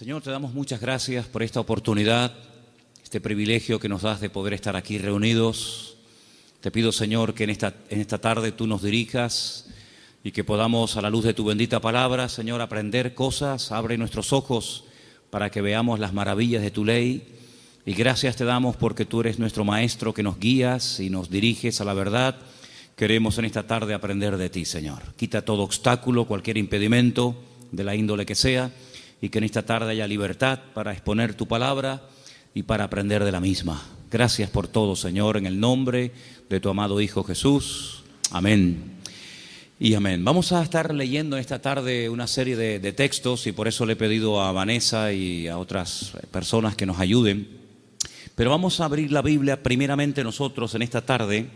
Señor, te damos muchas gracias por esta oportunidad, este privilegio que nos das de poder estar aquí reunidos. Te pido, Señor, que en esta tarde tú nos dirijas y que podamos, a la luz de tu bendita palabra, Señor, aprender cosas. Abre nuestros ojos para que veamos las maravillas de tu ley. Y gracias te damos porque tú eres nuestro maestro, que nos guías y nos diriges a la verdad. Queremos en esta tarde aprender de ti, Señor. Quita todo obstáculo, cualquier impedimento, de la índole que sea, y que en esta tarde haya libertad para exponer tu palabra y para aprender de la misma. Gracias por todo, Señor, en el nombre de tu amado Hijo Jesús. Amén y amén. Vamos a estar leyendo en esta tarde una serie de textos, y por eso le he pedido a Vanessa y a otras personas que nos ayuden. Pero vamos a abrir la Biblia primeramente nosotros en esta tarde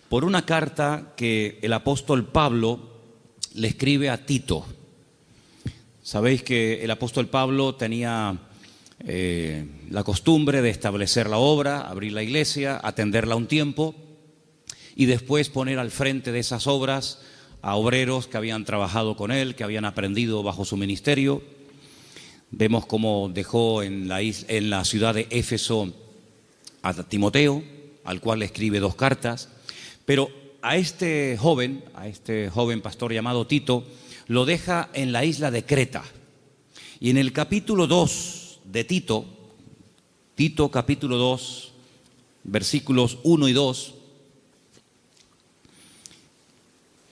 por una carta que el apóstol Pablo le escribe a Tito. Sabéis que el apóstol Pablo tenía la costumbre de establecer la obra, abrir la iglesia, atenderla un tiempo y después poner al frente de esas obras a obreros que habían trabajado con él, que habían aprendido bajo su ministerio. Vemos cómo dejó en la ciudad de Éfeso a Timoteo, al cual le escribe 2 cartas, pero a este joven pastor llamado Tito, lo deja en la isla de Creta. Y en el capítulo 2 de Tito capítulo 2, versículos 1 y 2,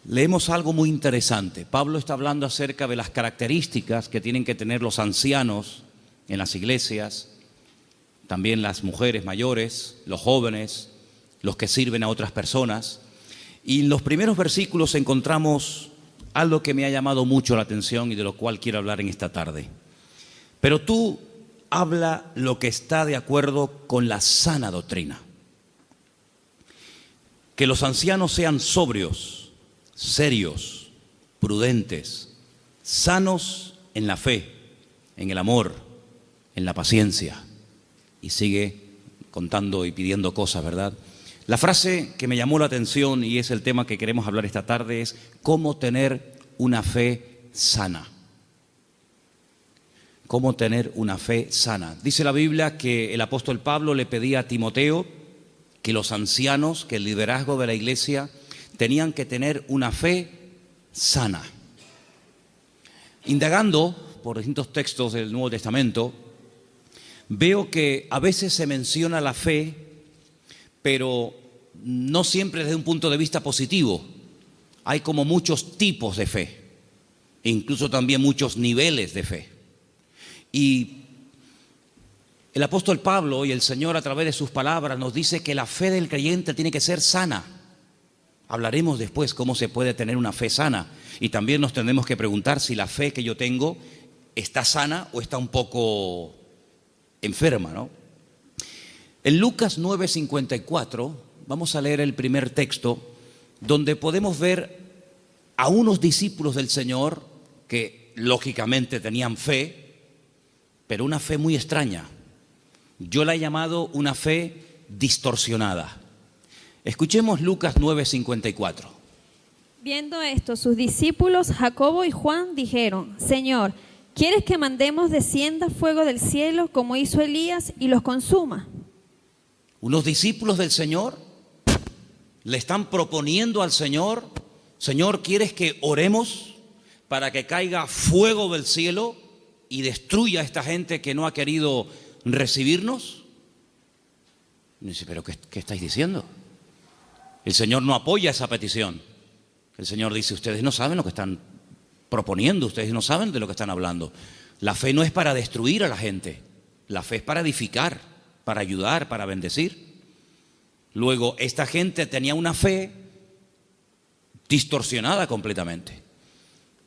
leemos algo muy interesante. Pablo está hablando acerca de las características que tienen que tener los ancianos en las iglesias, también las mujeres mayores, los jóvenes, los que sirven a otras personas. Y en los primeros versículos encontramos algo que me ha llamado mucho la atención y de lo cual quiero hablar en esta tarde. Pero tú habla lo que está de acuerdo con la sana doctrina. Que los ancianos sean sobrios, serios, prudentes, sanos en la fe, en el amor, en la paciencia. Y sigue contando y pidiendo cosas, ¿verdad? La frase que me llamó la atención, y es el tema que queremos hablar esta tarde, es cómo tener una fe sana. Cómo tener una fe sana. Dice la Biblia que el apóstol Pablo le pedía a Timoteo que los ancianos, que el liderazgo de la iglesia, tenían que tener una fe sana. Indagando por distintos textos del Nuevo Testamento, veo que a veces se menciona la fe, pero no siempre desde un punto de vista positivo. Hay como muchos tipos de fe, e incluso también muchos niveles de fe. Y el apóstol Pablo y el Señor, a través de sus palabras, nos dice que la fe del creyente tiene que ser sana. Hablaremos después cómo se puede tener una fe sana, y también nos tendremos que preguntar si la fe que yo tengo está sana o está un poco enferma, ¿no? En Lucas 9:54 vamos a leer el primer texto, donde podemos ver a unos discípulos del Señor que lógicamente tenían fe, pero una fe muy extraña. Yo la he llamado una fe distorsionada. Escuchemos Lucas 9:54. Viendo esto, sus discípulos Jacobo y Juan dijeron: Señor, ¿quieres que mandemos descienda fuego del cielo como hizo Elías y los consuma? Unos discípulos del Señor le están proponiendo al Señor: Señor, ¿quieres que oremos para que caiga fuego del cielo y destruya a esta gente que no ha querido recibirnos? Y dice, ¿pero qué estáis diciendo? El Señor no apoya esa petición. El Señor dice, ustedes no saben lo que están proponiendo, ustedes no saben de lo que están hablando. La fe no es para destruir a la gente, la fe es para edificar, para ayudar, para bendecir. Luego, esta gente tenía una fe distorsionada completamente.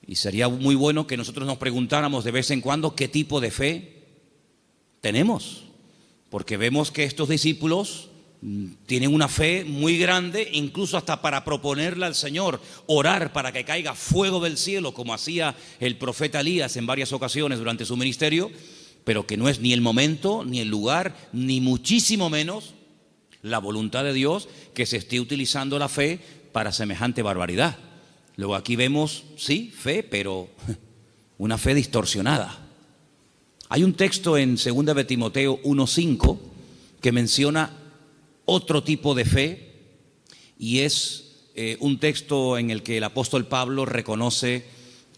Y sería muy bueno que nosotros nos preguntáramos de vez en cuando qué tipo de fe tenemos. Porque vemos que estos discípulos tienen una fe muy grande, incluso hasta para proponerle al Señor orar para que caiga fuego del cielo, como hacía el profeta Elías en varias ocasiones durante su ministerio, pero que no es ni el momento, ni el lugar, ni muchísimo menos la voluntad de Dios que se esté utilizando la fe para semejante barbaridad. Luego aquí vemos, sí, fe, pero una fe distorsionada. Hay un texto en 2 de Timoteo 1:5 que menciona otro tipo de fe, y es un texto en el que el apóstol Pablo reconoce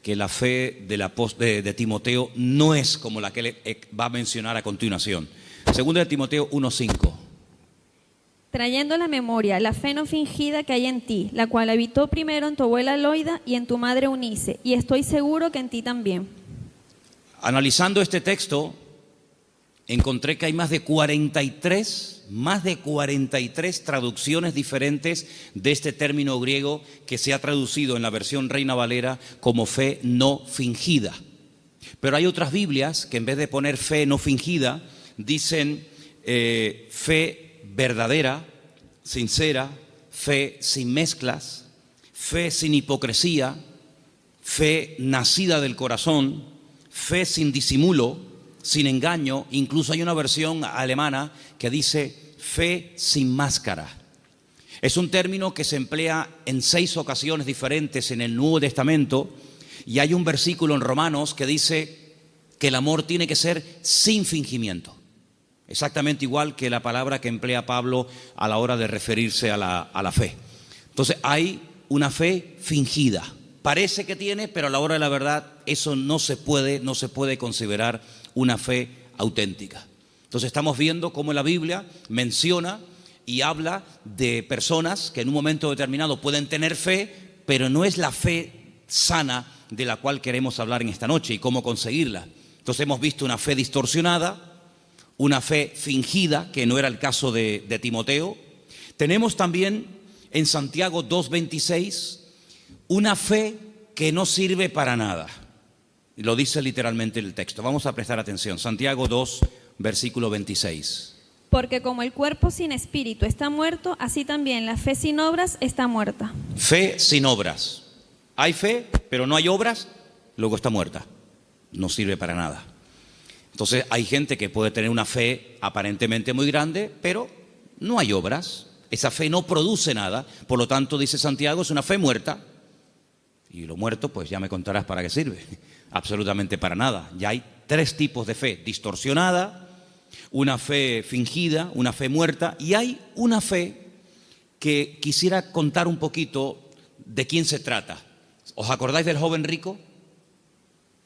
que la fe de Timoteo no es como la que él va a mencionar a continuación. 2 de Timoteo 1:5. Trayendo a la memoria la fe no fingida que hay en ti, la cual habitó primero en tu abuela Loida y en tu madre Eunice, y estoy seguro que en ti también. Analizando este texto, encontré que hay más de 43 traducciones diferentes de este término griego que se ha traducido en la versión Reina Valera como fe no fingida. Pero hay otras Biblias que en vez de poner fe no fingida, dicen fe verdadera, sincera, fe sin mezclas, fe sin hipocresía, fe nacida del corazón, fe sin disimulo, sin engaño. Incluso hay una versión alemana que dice fe sin máscara. Es un término que se emplea en 6 ocasiones diferentes en el Nuevo Testamento, y hay un versículo en Romanos que dice que el amor tiene que ser sin fingimiento. Exactamente igual que la palabra que emplea Pablo a la hora de referirse a la fe. Entonces hay una fe fingida. Parece que tiene, pero a la hora de la verdad eso no se puede considerar una fe auténtica. Entonces estamos viendo cómo la Biblia menciona y habla de personas que en un momento determinado pueden tener fe, pero no es la fe sana de la cual queremos hablar en esta noche y cómo conseguirla. Entonces hemos visto una fe distorsionada, una fe fingida, que no era el caso de Timoteo. Tenemos también en Santiago 2:26 una fe que no sirve para nada. Lo dice literalmente el texto. Vamos a prestar atención. Santiago 2, versículo 26. Porque como el cuerpo sin espíritu está muerto, así también la fe sin obras está muerta. Fe sin obras. Hay fe, pero no hay obras, luego está muerta. No sirve para nada. Entonces hay gente que puede tener una fe aparentemente muy grande, pero no hay obras. Esa fe no produce nada. Por lo tanto, dice Santiago, es una fe muerta. Y lo muerto, pues ya me contarás para qué sirve. Absolutamente para nada. Ya hay 3 tipos de fe: distorsionada, una fe fingida, una fe muerta, y hay una fe que quisiera contar un poquito de quién se trata. ¿Os acordáis del joven rico?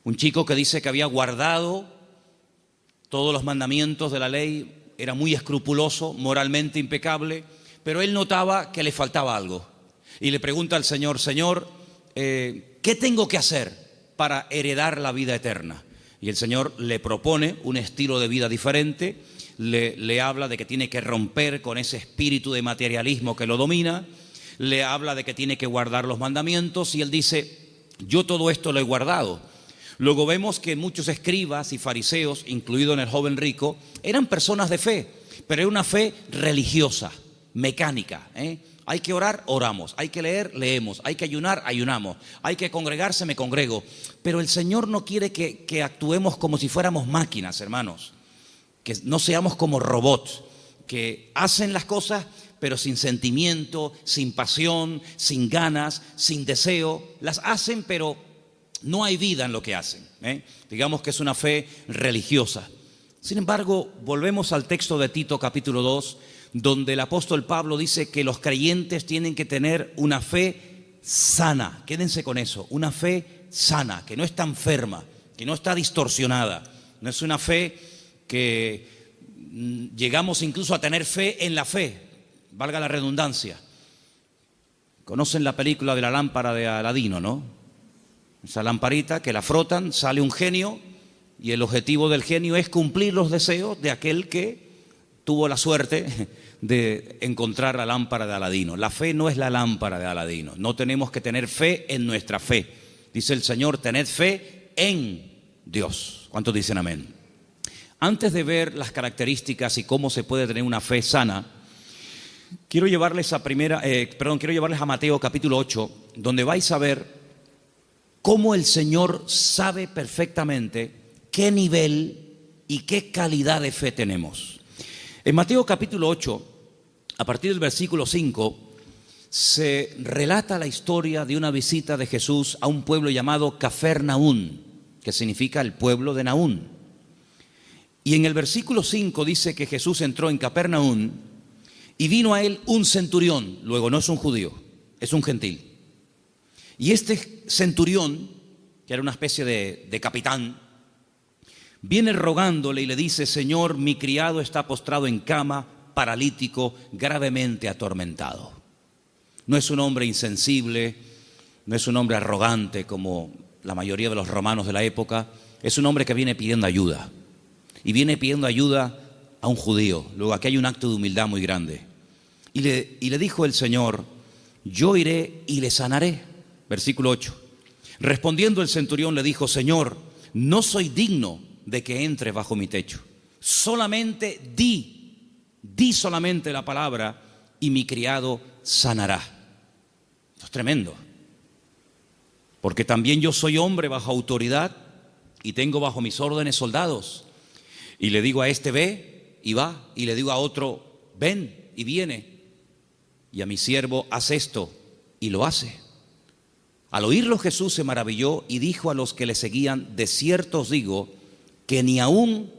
Un chico que dice que había guardado todos los mandamientos de la ley, era muy escrupuloso, moralmente impecable, pero él notaba que le faltaba algo. Y le pregunta al Señor: Señor, ¿qué tengo que hacer para heredar la vida eterna? Y el Señor le propone un estilo de vida diferente, le habla de que tiene que romper con ese espíritu de materialismo que lo domina, le habla de que tiene que guardar los mandamientos, y él dice: yo todo esto lo he guardado. Luego vemos que muchos escribas y fariseos, incluido en el joven rico, eran personas de fe, pero era una fe religiosa, mecánica. Hay que orar, oramos. Hay que leer, leemos. Hay que ayunar, ayunamos. Hay que congregarse, me congrego. Pero el Señor no quiere que actuemos como si fuéramos máquinas, hermanos. Que no seamos como robots, que hacen las cosas pero sin sentimiento, sin pasión, sin ganas, sin deseo. Las hacen, pero no hay vida en lo que hacen. Digamos que es una fe religiosa. Sin embargo, volvemos al texto de Tito capítulo 2, donde el apóstol Pablo dice que los creyentes tienen que tener una fe sana. Quédense con eso, una fe sana, que no está enferma, que no está distorsionada. No es una fe que llegamos incluso a tener fe en la fe, valga la redundancia. Conocen la película de la lámpara de Aladino, ¿no? Esa lamparita que la frotan, sale un genio, y el objetivo del genio es cumplir los deseos de aquel que tuvo la suerte de encontrar la lámpara de Aladino. La fe no es la lámpara de Aladino. No tenemos que tener fe en nuestra fe. Dice el Señor: tened fe en Dios. ¿Cuántos dicen amén? Antes de ver las características y cómo se puede tener una fe sana, quiero llevarles a Mateo capítulo 8, donde vais a ver cómo el Señor sabe perfectamente qué nivel y qué calidad de fe tenemos. En Mateo capítulo 8, a partir del versículo 5, se relata la historia de una visita de Jesús a un pueblo llamado Cafarnaún, que significa el pueblo de Naún. Y en el versículo 5 dice que Jesús entró en Capernaum y vino a él un centurión. Luego, no es un judío, es un gentil. Y este centurión, que era una especie de capitán, viene rogándole y le dice: Señor, mi criado está postrado en cama, paralítico, gravemente atormentado. No es un hombre insensible, no es un hombre arrogante como la mayoría de los romanos de la época. Es un hombre que viene pidiendo ayuda. Y viene pidiendo ayuda a un judío. Luego aquí hay un acto de humildad muy grande. Y le dijo el Señor: yo iré y le sanaré. Versículo 8. Respondiendo el centurión le dijo: Señor, no soy digno de que entre bajo mi techo. Solamente di solamente la palabra y mi criado sanará. Esto es tremendo. Porque también yo soy hombre bajo autoridad y tengo bajo mis órdenes soldados. Y le digo a este: ve y va. Y le digo a otro: ven y viene. Y a mi siervo: haz esto, y lo hace. Al oírlo Jesús se maravilló y dijo a los que le seguían: de cierto os digo que ni aún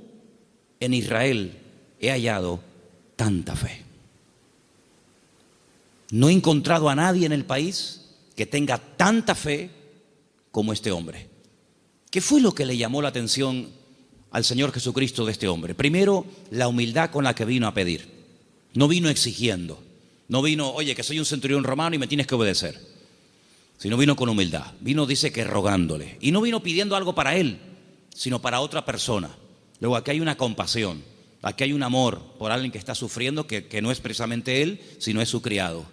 en Israel he hallado tanta fe. No he encontrado a nadie en el país que tenga tanta fe como este hombre. ¿Qué fue lo que le llamó la atención al Señor Jesucristo de este hombre? Primero, la humildad con la que vino a pedir. No vino exigiendo. No vino: oye, que soy un centurión romano y me tienes que obedecer. Sino vino con humildad. Vino, dice, que rogándole. Y no vino pidiendo algo para él, sino para otra persona. Luego aquí hay una compasión. Aquí hay un amor por alguien que está sufriendo, que no es precisamente él, sino es su criado.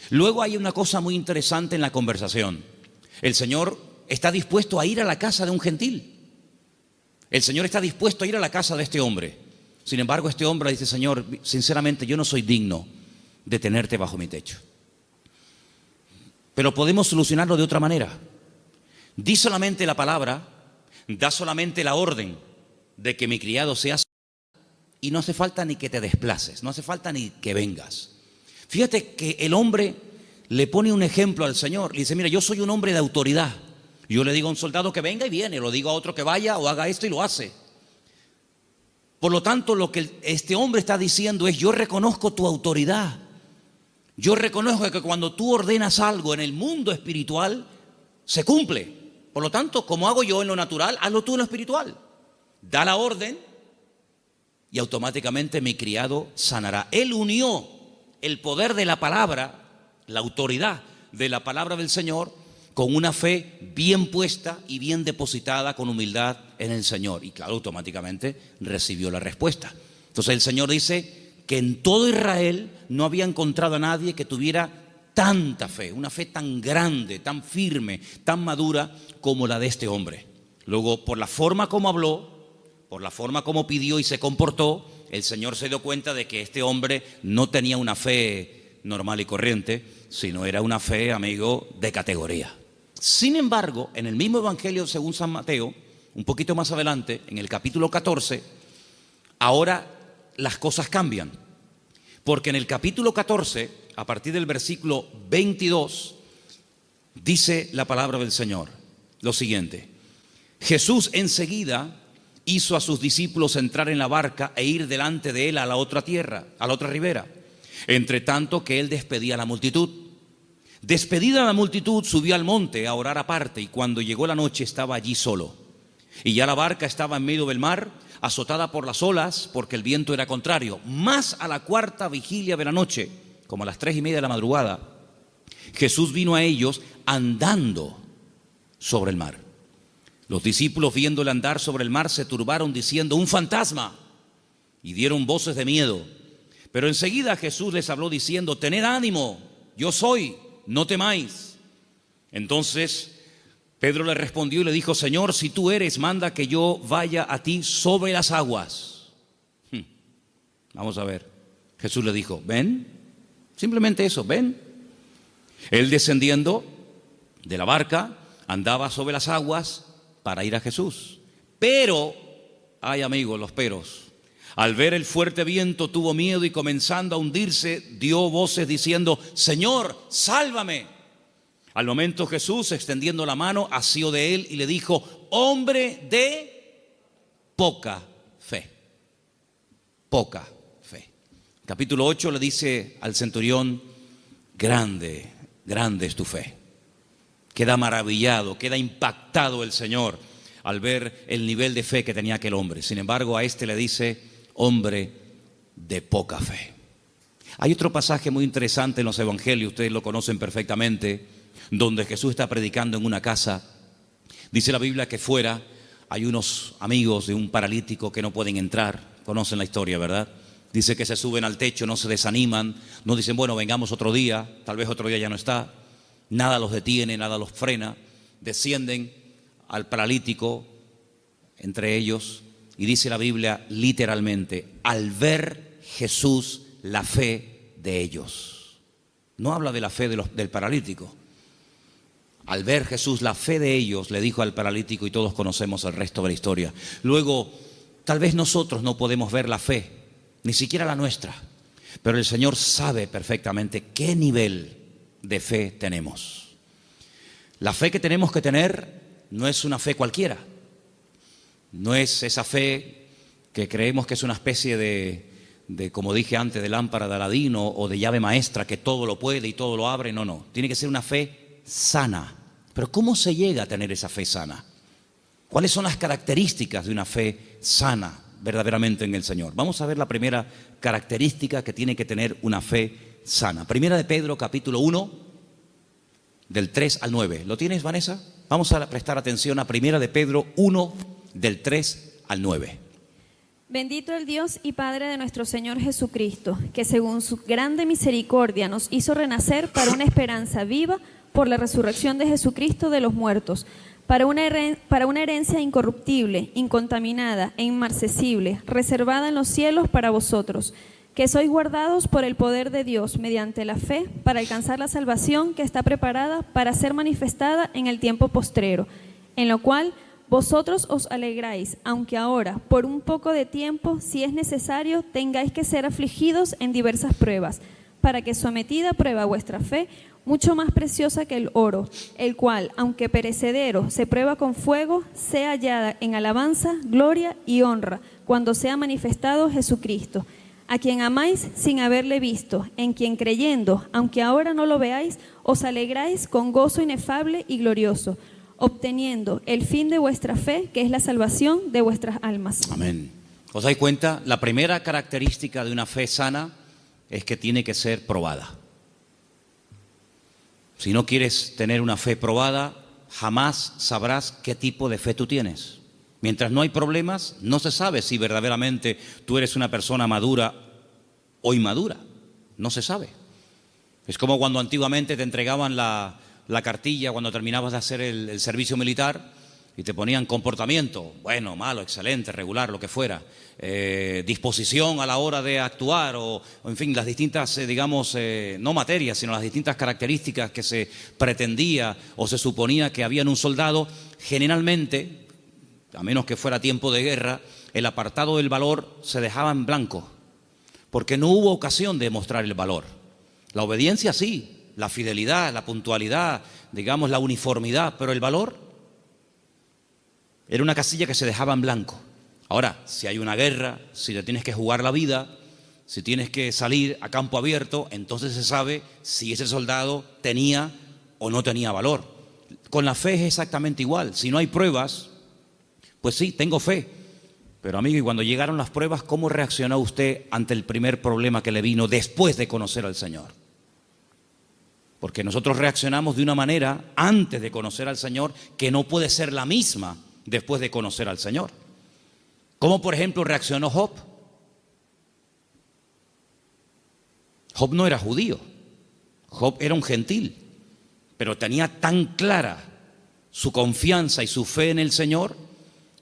Luego hay una cosa muy interesante en la conversación. El Señor está dispuesto a ir a la casa de un gentil. El Señor está dispuesto a ir a la casa de este hombre. Sin embargo, este hombre dice: Señor, sinceramente yo no soy digno de tenerte bajo mi techo. Pero podemos solucionarlo de otra manera. Di solamente la palabra, da solamente la orden de que mi criado sea sanado, y no hace falta ni que te desplaces, no hace falta ni que vengas. Fíjate que el hombre le pone un ejemplo al Señor. Le dice: mira, yo soy un hombre de autoridad. Yo le digo a un soldado que venga y viene, lo digo a otro que vaya o haga esto y lo hace. Por lo tanto, lo que este hombre está diciendo es: yo reconozco tu autoridad. Yo reconozco que cuando tú ordenas algo en el mundo espiritual, se cumple. Por lo tanto, como hago yo en lo natural, hazlo tú en lo espiritual. Da la orden y automáticamente mi criado sanará. Él unió el poder de la palabra, la autoridad de la palabra del Señor, con una fe bien puesta y bien depositada con humildad en el Señor. Y claro, automáticamente recibió la respuesta. Entonces el Señor dice que en todo Israel no había encontrado a nadie que tuviera tanta fe, una fe tan grande, tan firme, tan madura como la de este hombre. Luego, por la forma como habló, por la forma como pidió y se comportó, el Señor se dio cuenta de que este hombre no tenía una fe normal y corriente, sino era una fe, amigo, de categoría. Sin embargo, en el mismo Evangelio según San Mateo, un poquito más adelante, en el capítulo 14, ahora las cosas cambian. Porque en el capítulo 14, a partir del versículo 22, dice la palabra del Señor lo siguiente: Jesús enseguida hizo a sus discípulos entrar en la barca e ir delante de él a la otra tierra, a la otra ribera, entre tanto que él despedía a la multitud. Despedida la multitud, subió al monte a orar aparte, y cuando llegó la noche estaba allí solo. Y ya la barca estaba en medio del mar, azotada por las olas, porque el viento era contrario. Más a la cuarta vigilia de la noche, como a las 3:30 de la madrugada, Jesús vino a ellos andando sobre el mar. Los discípulos, viéndole andar sobre el mar, se turbaron diciendo: un fantasma, y dieron voces de miedo. Pero enseguida Jesús les habló diciendo: tened ánimo, yo soy, no temáis. Entonces Pedro le respondió y le dijo: Señor, si tú eres, manda que yo vaya a ti sobre las aguas. Vamos a ver. Jesús le dijo: ven. Simplemente eso, ven. Él, descendiendo de la barca, andaba sobre las aguas para ir a Jesús. Pero, ay amigos, los peros. Al ver el fuerte viento tuvo miedo y, comenzando a hundirse, dio voces diciendo: Señor, sálvame. Al momento Jesús, extendiendo la mano, asió de él y le dijo: hombre de poca fe. poca fe. Capítulo 8 le dice al centurión, grande, grande es tu fe. Queda maravillado, queda impactado el Señor al ver el nivel de fe que tenía aquel hombre. Sin embargo, a este le dice, hombre de poca fe. Hay otro pasaje muy interesante en los evangelios, ustedes lo conocen perfectamente, donde Jesús está predicando en una casa. Dice la Biblia que fuera hay unos amigos de un paralítico que no pueden entrar. Conocen la historia, ¿verdad? Dice que se suben al techo, no se desaniman, no dicen, bueno, vengamos otro día, tal vez otro día ya no está. Nada los detiene, nada los frena. Descienden al paralítico entre ellos y dice la Biblia literalmente, al ver Jesús la fe de ellos. No habla de la fe del paralítico. Al ver Jesús la fe de ellos, le dijo al paralítico, y todos conocemos el resto de la historia. Luego, tal vez nosotros no podemos ver la fe, ni siquiera la nuestra, pero el Señor sabe perfectamente qué nivel de fe tenemos. La fe que tenemos que tener no es una fe cualquiera. No es esa fe que creemos que es una especie de como dije antes, de lámpara de Aladino o de llave maestra que todo lo puede y todo lo abre. No, no. Tiene que ser una fe sana. Pero ¿cómo se llega a tener esa fe sana? ¿Cuáles son las características de una fe sana verdaderamente en el Señor? Vamos a ver la primera característica que tiene que tener una fe sana. Primera de Pedro, capítulo 1, del 3 al 9. ¿Lo tienes, Vanessa? Vamos a prestar atención a Primera de Pedro 1, del 3 al 9. Bendito el Dios y Padre de nuestro Señor Jesucristo, que según su grande misericordia nos hizo renacer para una esperanza viva por la resurrección de Jesucristo de los muertos, para una herencia incorruptible, incontaminada e inmarcesible, reservada en los cielos para vosotros, que sois guardados por el poder de Dios mediante la fe para alcanzar la salvación que está preparada para ser manifestada en el tiempo postrero, en lo cual vosotros os alegráis, aunque ahora, por un poco de tiempo, si es necesario, tengáis que ser afligidos en diversas pruebas, para que sometida a prueba vuestra fe, mucho más preciosa que el oro, el cual, aunque perecedero, se prueba con fuego, sea hallada en alabanza, gloria y honra, cuando sea manifestado Jesucristo, a quien amáis sin haberle visto, en quien creyendo, aunque ahora no lo veáis, os alegráis con gozo inefable y glorioso, obteniendo el fin de vuestra fe, que es la salvación de vuestras almas. Amén. ¿Os dais cuenta? La primera característica de una fe sana es que tiene que ser probada. Si no quieres tener una fe probada, jamás sabrás qué tipo de fe tú tienes. Mientras no hay problemas, no se sabe si verdaderamente tú eres una persona madura o inmadura. No se sabe. Es como cuando antiguamente te entregaban la cartilla cuando terminabas de hacer el servicio militar y te ponían comportamiento, bueno, malo, excelente, regular, lo que fuera, disposición a la hora de actuar o en fin, las distintas, digamos, no materias, sino las distintas características que se pretendía o se suponía que había en un soldado. Generalmente, a menos que fuera tiempo de guerra, el apartado del valor se dejaba en blanco, porque no hubo ocasión de mostrar el valor. La obediencia sí, la fidelidad, la puntualidad, digamos la uniformidad, pero el valor era una casilla que se dejaba en blanco. Ahora, si hay una guerra, si te tienes que jugar la vida, si tienes que salir a campo abierto, entonces se sabe si ese soldado tenía o no tenía valor. Con la fe es exactamente igual. Si no hay pruebas, pues sí, tengo fe. Pero amigo, y cuando llegaron las pruebas, ¿cómo reaccionó usted ante el primer problema que le vino después de conocer al Señor? Porque nosotros reaccionamos de una manera antes de conocer al Señor que no puede ser la misma después de conocer al Señor. ¿Cómo, por ejemplo, reaccionó Job? Job no era judío, Job era un gentil, pero tenía tan clara su confianza y su fe en el Señor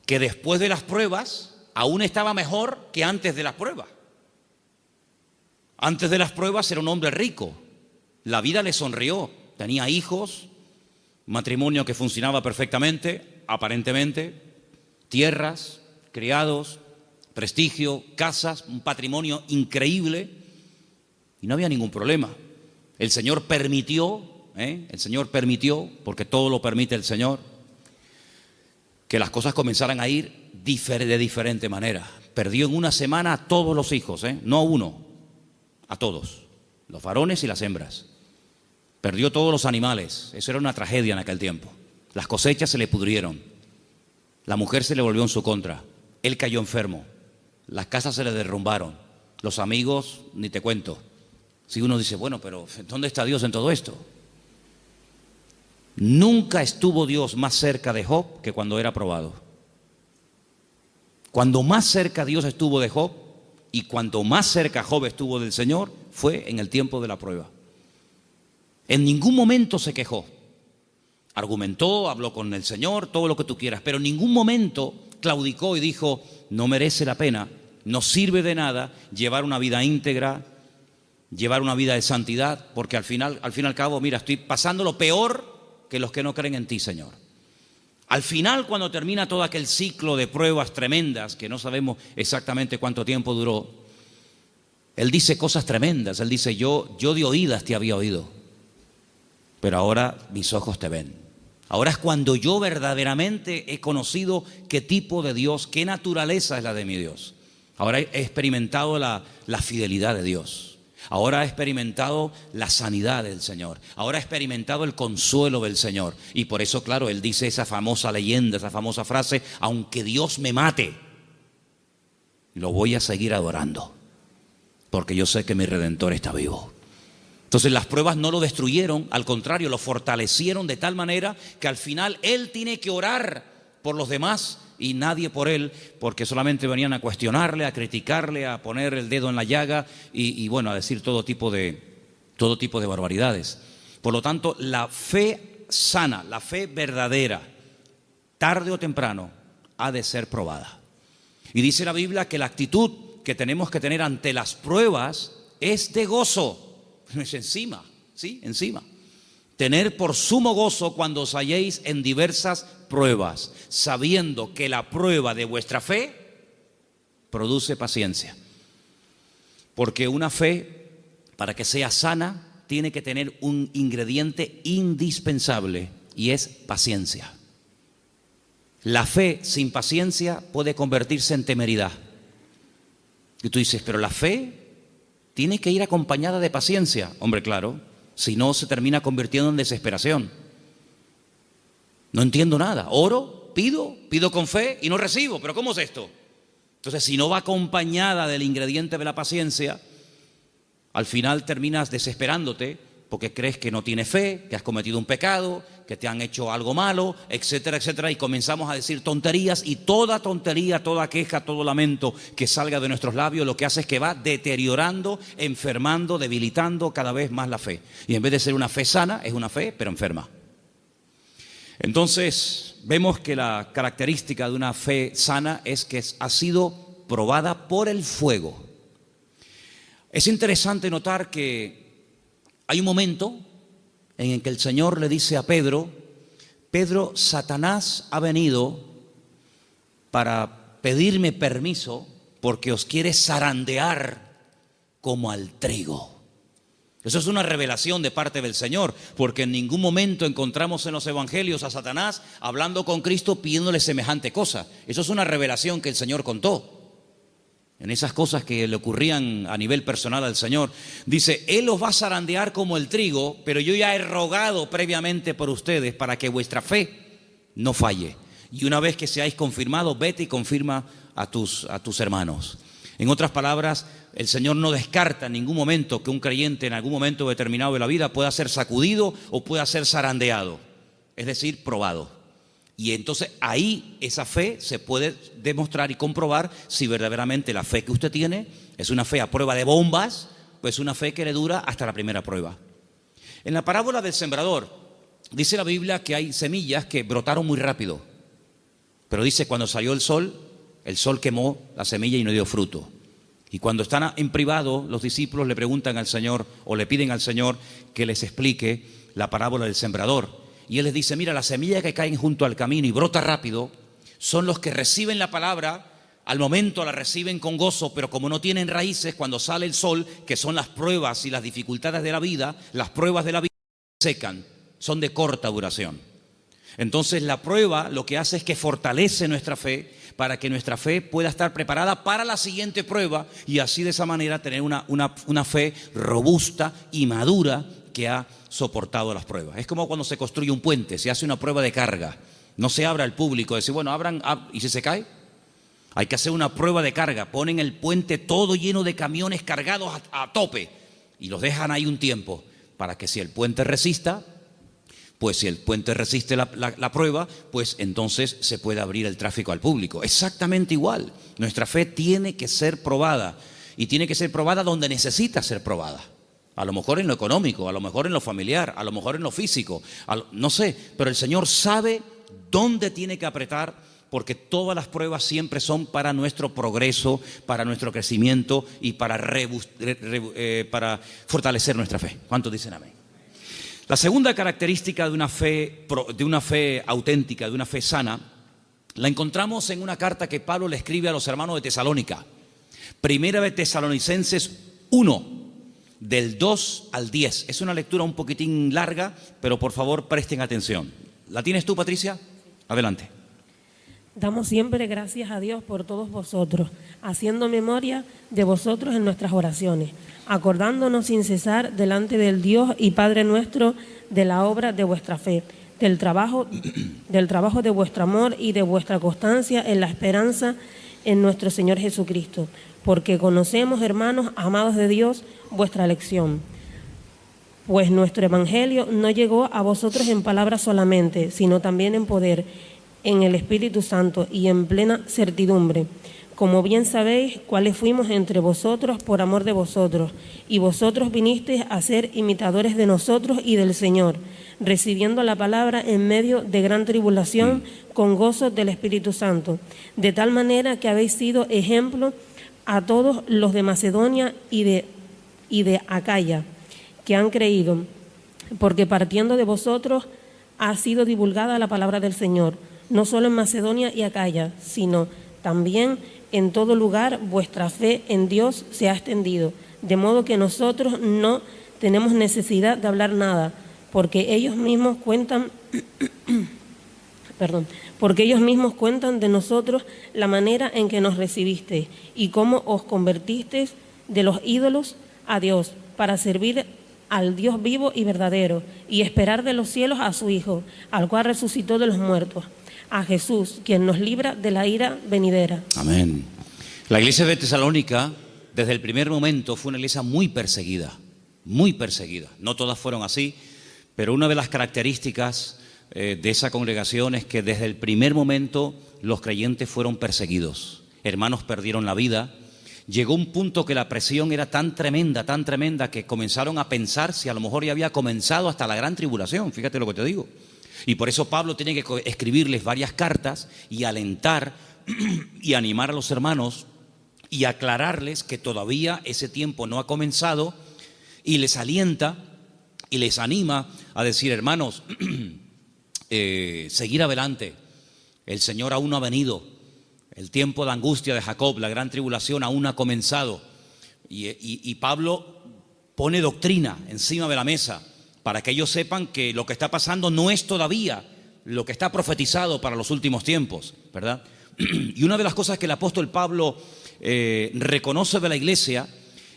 que después de las pruebas aún estaba mejor que antes de las pruebas. Antes de las pruebas era un hombre rico. La vida le sonrió, tenía hijos, matrimonio que funcionaba perfectamente, aparentemente, tierras, criados, prestigio, casas, un patrimonio increíble y no había ningún problema. El Señor permitió, porque todo lo permite el Señor, que las cosas comenzaran a ir de diferente manera. perdió en una semana a todos los hijos, no a uno, a todos, los varones y las hembras. Perdió todos los animales, eso era una tragedia en aquel tiempo. Las cosechas se le pudrieron, la mujer se le volvió en su contra, él cayó enfermo, las casas se le derrumbaron, los amigos, ni te cuento. Si uno dice, bueno, pero ¿dónde está Dios en todo esto? Nunca estuvo Dios más cerca de Job que cuando era probado. Cuando más cerca Dios estuvo de Job y cuando más cerca Job estuvo del Señor fue en el tiempo de la prueba. En ningún momento se quejó. Argumentó, habló con el Señor, todo lo que tú quieras, pero en ningún momento claudicó y dijo, no merece la pena, no sirve de nada llevar una vida íntegra, llevar una vida de santidad, porque al fin y al cabo, mira, estoy pasando lo peor que los que no creen en ti, Señor. Al final, cuando termina todo aquel ciclo de pruebas tremendas, que no sabemos exactamente cuánto tiempo duró, él dice cosas tremendas. Él dice, yo de oídas te había oído, pero ahora mis ojos te ven. Ahora es cuando yo verdaderamente he conocido qué tipo de Dios, qué naturaleza es la de mi Dios. Ahora he experimentado la fidelidad de Dios. Ahora he experimentado la sanidad del Señor. Ahora he experimentado el consuelo del Señor. Y por eso, claro, él dice esa famosa leyenda, esa famosa frase, aunque Dios me mate, lo voy a seguir adorando, porque yo sé que mi Redentor está vivo. Entonces las pruebas no lo destruyeron, al contrario, lo fortalecieron de tal manera que al final él tiene que orar por los demás y nadie por él, porque solamente venían a cuestionarle, a criticarle, a poner el dedo en la llaga y bueno, a decir todo tipo de barbaridades. Por lo tanto, la fe sana, la fe verdadera, tarde o temprano, ha de ser probada. Y dice la Biblia que la actitud que tenemos que tener ante las pruebas es de gozo. Es encima, ¿sí? Encima. Tener por sumo gozo cuando os halléis en diversas pruebas, sabiendo que la prueba de vuestra fe produce paciencia. Porque una fe, para que sea sana, tiene que tener un ingrediente indispensable y es paciencia. La fe sin paciencia puede convertirse en temeridad. Y tú dices, pero la fe tiene que ir acompañada de paciencia. Hombre, claro, si no se termina convirtiendo en desesperación. No entiendo nada. Oro, pido con fe y no recibo. ¿Pero cómo es esto? Entonces, si no va acompañada del ingrediente de la paciencia, al final terminas desesperándote porque crees que no tienes fe, que has cometido un pecado, que te han hecho algo malo, etcétera, etcétera, y comenzamos a decir tonterías, y toda tontería, toda queja, todo lamento que salga de nuestros labios lo que hace es que va deteriorando, enfermando, debilitando cada vez más la fe. Y en vez de ser una fe sana, es una fe pero enferma. Entonces vemos que la característica de una fe sana es que ha sido probada por el fuego. Es interesante notar que hay un momento en el que el Señor le dice a Pedro, Pedro, Satanás ha venido para pedirme permiso porque os quiere zarandear como al trigo. Eso es una revelación de parte del Señor, porque en ningún momento encontramos en los evangelios a Satanás hablando con Cristo pidiéndole semejante cosa. Eso es una revelación que el Señor contó. En esas cosas que le ocurrían a nivel personal al Señor, dice, Él os va a zarandear como el trigo, pero yo ya he rogado previamente por ustedes para que vuestra fe no falle. Y una vez que seáis confirmados, vete y confirma a tus hermanos. En otras palabras, el Señor no descarta en ningún momento que un creyente en algún momento determinado de la vida pueda ser sacudido o pueda ser zarandeado, es decir, probado. Y entonces ahí esa fe se puede demostrar y comprobar si verdaderamente la fe que usted tiene es una fe a prueba de bombas o es una fe que le dura hasta la primera prueba. En la parábola del sembrador dice la Biblia que hay semillas que brotaron muy rápido, pero dice cuando salió el sol quemó la semilla y no dio fruto. Y cuando están en privado, los discípulos le preguntan al Señor o le piden al Señor que les explique la parábola del sembrador. Y Él les dice, mira, las semillas que caen junto al camino y brota rápido son los que reciben la palabra, al momento la reciben con gozo, pero como no tienen raíces, cuando sale el sol, que son las pruebas y las dificultades de la vida, las pruebas de la vida secan, son de corta duración. Entonces la prueba lo que hace es que fortalece nuestra fe, para que nuestra fe pueda estar preparada para la siguiente prueba y así de esa manera tener una fe robusta y madura que ha soportado las pruebas. Es como cuando se construye un puente, se hace una prueba de carga. No se abre al público, decir, bueno, abran, ¿y si se cae? Hay que hacer una prueba de carga. Ponen el puente todo lleno de camiones cargados a tope y los dejan ahí un tiempo para que si el puente resista, pues si el puente resiste la prueba, pues entonces se puede abrir el tráfico al público. Exactamente igual. Nuestra fe tiene que ser probada y tiene que ser probada donde necesita ser probada. A lo mejor en lo económico, a lo mejor en lo familiar, a lo mejor en lo físico, no sé, pero el Señor sabe dónde tiene que apretar, porque todas las pruebas siempre son para nuestro progreso, para nuestro crecimiento y para fortalecer nuestra fe. ¿Cuántos dicen amén? La segunda característica de una fe auténtica, de una fe sana, la encontramos en una carta que Pablo le escribe a los hermanos de Tesalónica. Primera de Tesalonicenses 1, del 2 al 10. Es una lectura un poquitín larga, pero por favor presten atención. ¿La tienes tú, Patricia? Adelante. Damos siempre gracias a Dios por todos vosotros, haciendo memoria de vosotros en nuestras oraciones, acordándonos sin cesar delante del Dios y Padre nuestro de la obra de vuestra fe, del trabajo de vuestro amor y de vuestra constancia en la esperanza en nuestro Señor Jesucristo, porque conocemos, hermanos amados de Dios, vuestra elección. Pues nuestro evangelio no llegó a vosotros en palabras solamente, sino también en poder, en el Espíritu Santo y en plena certidumbre. Como bien sabéis, cuáles fuimos entre vosotros por amor de vosotros, y vosotros vinisteis a ser imitadores de nosotros y del Señor, recibiendo la palabra en medio de gran tribulación con gozo del Espíritu Santo, de tal manera que habéis sido ejemplo a todos los de Macedonia y de Acaya, que han creído, porque partiendo de vosotros ha sido divulgada la palabra del Señor, no solo en Macedonia y Acaya, sino también en todo lugar vuestra fe en Dios se ha extendido, de modo que nosotros no tenemos necesidad de hablar nada, porque ellos mismos cuentan de nosotros la manera en que nos recibisteis y cómo os convertisteis de los ídolos a Dios, para servir al Dios vivo y verdadero, y esperar de los cielos a su Hijo, al cual resucitó de los muertos, a Jesús, quien nos libra de la ira venidera. Amén. La iglesia de Tesalónica, desde el primer momento, fue una iglesia muy perseguida, muy perseguida. No todas fueron así, pero una de las características de esa congregación es que desde el primer momento los creyentes fueron perseguidos. Hermanos perdieron la vida. Llegó un punto que la presión era tan tremenda, que comenzaron a pensar si a lo mejor ya había comenzado hasta la gran tribulación. Fíjate lo que te digo. Y por eso Pablo tiene que escribirles varias cartas y alentar y animar a los hermanos y aclararles que todavía ese tiempo no ha comenzado, y les alienta y les anima a decir, hermanos, seguir adelante. El Señor aún no ha venido. El tiempo de angustia de Jacob, la gran tribulación aún no ha comenzado. Y Pablo pone doctrina encima de la mesa para que ellos sepan que lo que está pasando no es todavía lo que está profetizado para los últimos tiempos, ¿verdad? Y una de las cosas que el apóstol Pablo reconoce de la iglesia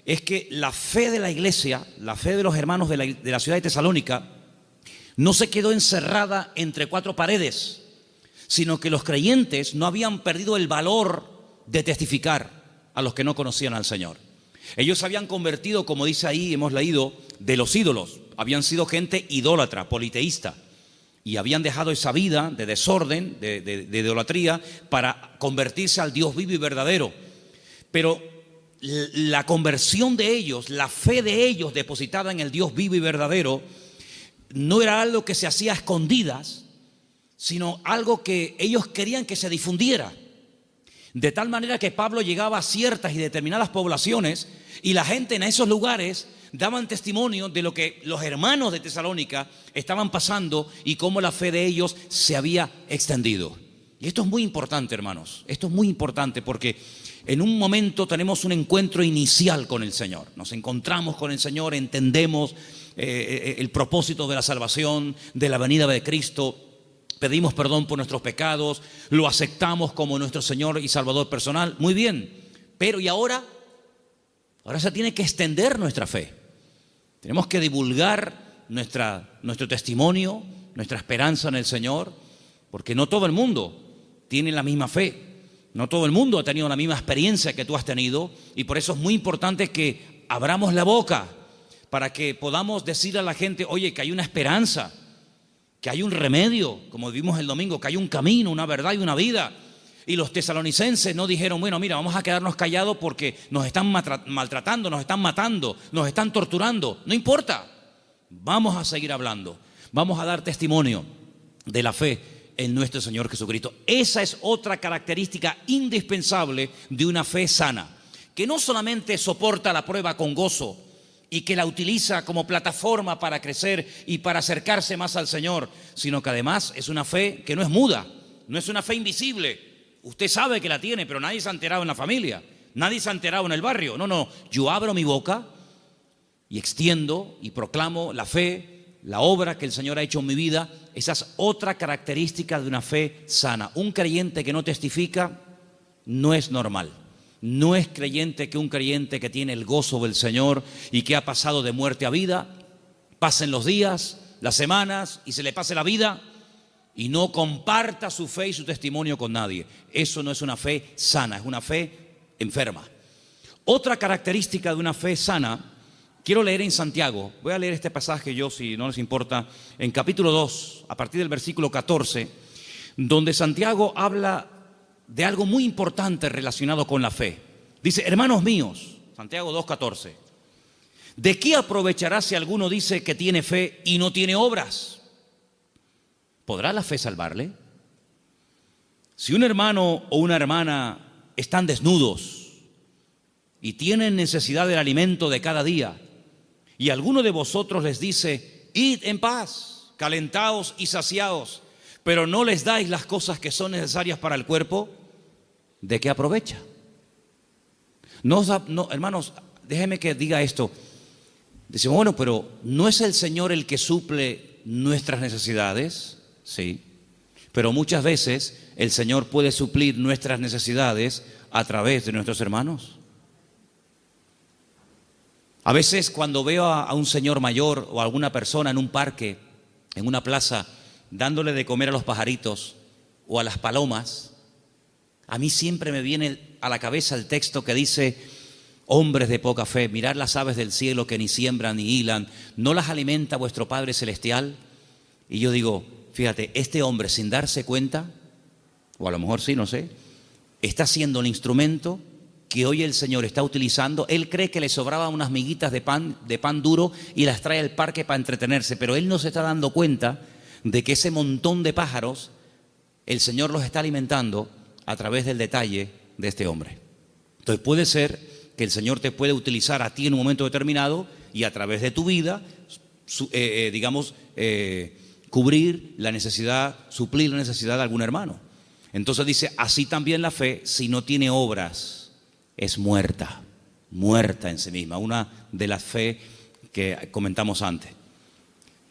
es que la fe de la iglesia, la fe de los hermanos de la ciudad de Tesalónica, no se quedó encerrada entre cuatro paredes, sino que los creyentes no habían perdido el valor de testificar a los que no conocían al Señor. Ellos se habían convertido, como dice ahí, hemos leído, de los ídolos. Habían sido gente idólatra, politeísta, y habían dejado esa vida de desorden, de idolatría, para convertirse al Dios vivo y verdadero. Pero la conversión de ellos, la fe de ellos depositada en el Dios vivo y verdadero, no era algo que se hacía a escondidas, sino algo que ellos querían que se difundiera. De tal manera que Pablo llegaba a ciertas y determinadas poblaciones y la gente en esos lugares daban testimonio de lo que los hermanos de Tesalónica estaban pasando y cómo la fe de ellos se había extendido. Y esto es muy importante, hermanos. Esto es muy importante porque en un momento tenemos un encuentro inicial con el Señor. Nos encontramos con el Señor, entendemos el propósito de la salvación, de la venida de Cristo. pedimos perdón por nuestros pecados, lo aceptamos como nuestro Señor y Salvador personal. Muy bien, pero ¿y ahora? Ahora se tiene que extender nuestra fe. Tenemos que divulgar nuestro testimonio, nuestra esperanza en el Señor, porque no todo el mundo tiene la misma fe. No todo el mundo ha tenido la misma experiencia que tú has tenido, y por eso es muy importante que abramos la boca para que podamos decir a la gente, oye, que hay una esperanza, que hay un remedio, como vimos el domingo, que hay un camino, una verdad y una vida. Y los tesalonicenses no dijeron, bueno, mira, vamos a quedarnos callados porque nos están maltratando, nos están matando, nos están torturando. No importa, vamos a seguir hablando, vamos a dar testimonio de la fe en nuestro Señor Jesucristo. Esa es otra característica indispensable de una fe sana, que no solamente soporta la prueba con gozo y que la utiliza como plataforma para crecer y para acercarse más al Señor, sino que además es una fe que no es muda, no es una fe invisible. Usted sabe que la tiene, pero nadie se ha enterado en la familia, nadie se ha enterado en el barrio. No, yo abro mi boca y extiendo y proclamo la fe, la obra que el Señor ha hecho en mi vida. Esa es otra característica de una fe sana. Un creyente que no testifica no es normal. No es creyente que un creyente que tiene el gozo del Señor y que ha pasado de muerte a vida, pasen los días, las semanas y se le pase la vida y no comparta su fe y su testimonio con nadie. Eso no es una fe sana, es una fe enferma. Otra característica de una fe sana, quiero leer en Santiago, voy a leer este pasaje yo, si no les importa, en capítulo 2, a partir del versículo 14, donde Santiago habla de algo muy importante relacionado con la fe. Dice, hermanos míos, Santiago 2:14, ¿de qué aprovechará si alguno dice que tiene fe y no tiene obras? ¿Podrá la fe salvarle? Si un hermano o una hermana están desnudos y tienen necesidad del alimento de cada día, y alguno de vosotros les dice, id en paz, calentaos y saciaos, pero no les dais las cosas que son necesarias para el cuerpo, ¿de qué aprovecha? No, hermanos, déjenme que diga esto. Decimos, bueno, pero ¿no es el Señor el que suple nuestras necesidades? Sí, pero muchas veces el Señor puede suplir nuestras necesidades a través de nuestros hermanos. A veces cuando veo a un señor mayor o a alguna persona en un parque, en una plaza, dándole de comer a los pajaritos o a las palomas, a mí siempre me viene a la cabeza el texto que dice, hombres de poca fe, mirad las aves del cielo que ni siembran ni hilan, ¿no las alimenta vuestro Padre Celestial? Y yo digo, fíjate, este hombre sin darse cuenta, o a lo mejor sí, no sé, está siendo el instrumento que hoy el Señor está utilizando. Él cree que le sobraban unas miguitas de pan duro y las trae al parque para entretenerse, pero él no se está dando cuenta de que ese montón de pájaros el Señor los está alimentando a través del detalle de este hombre. Entonces puede ser que el Señor te puede utilizar a ti en un momento determinado y a través de tu vida, cubrir la necesidad, suplir la necesidad de algún hermano. Entonces dice, así también la fe, si no tiene obras, es muerta en sí misma. Una de las fe que comentamos antes.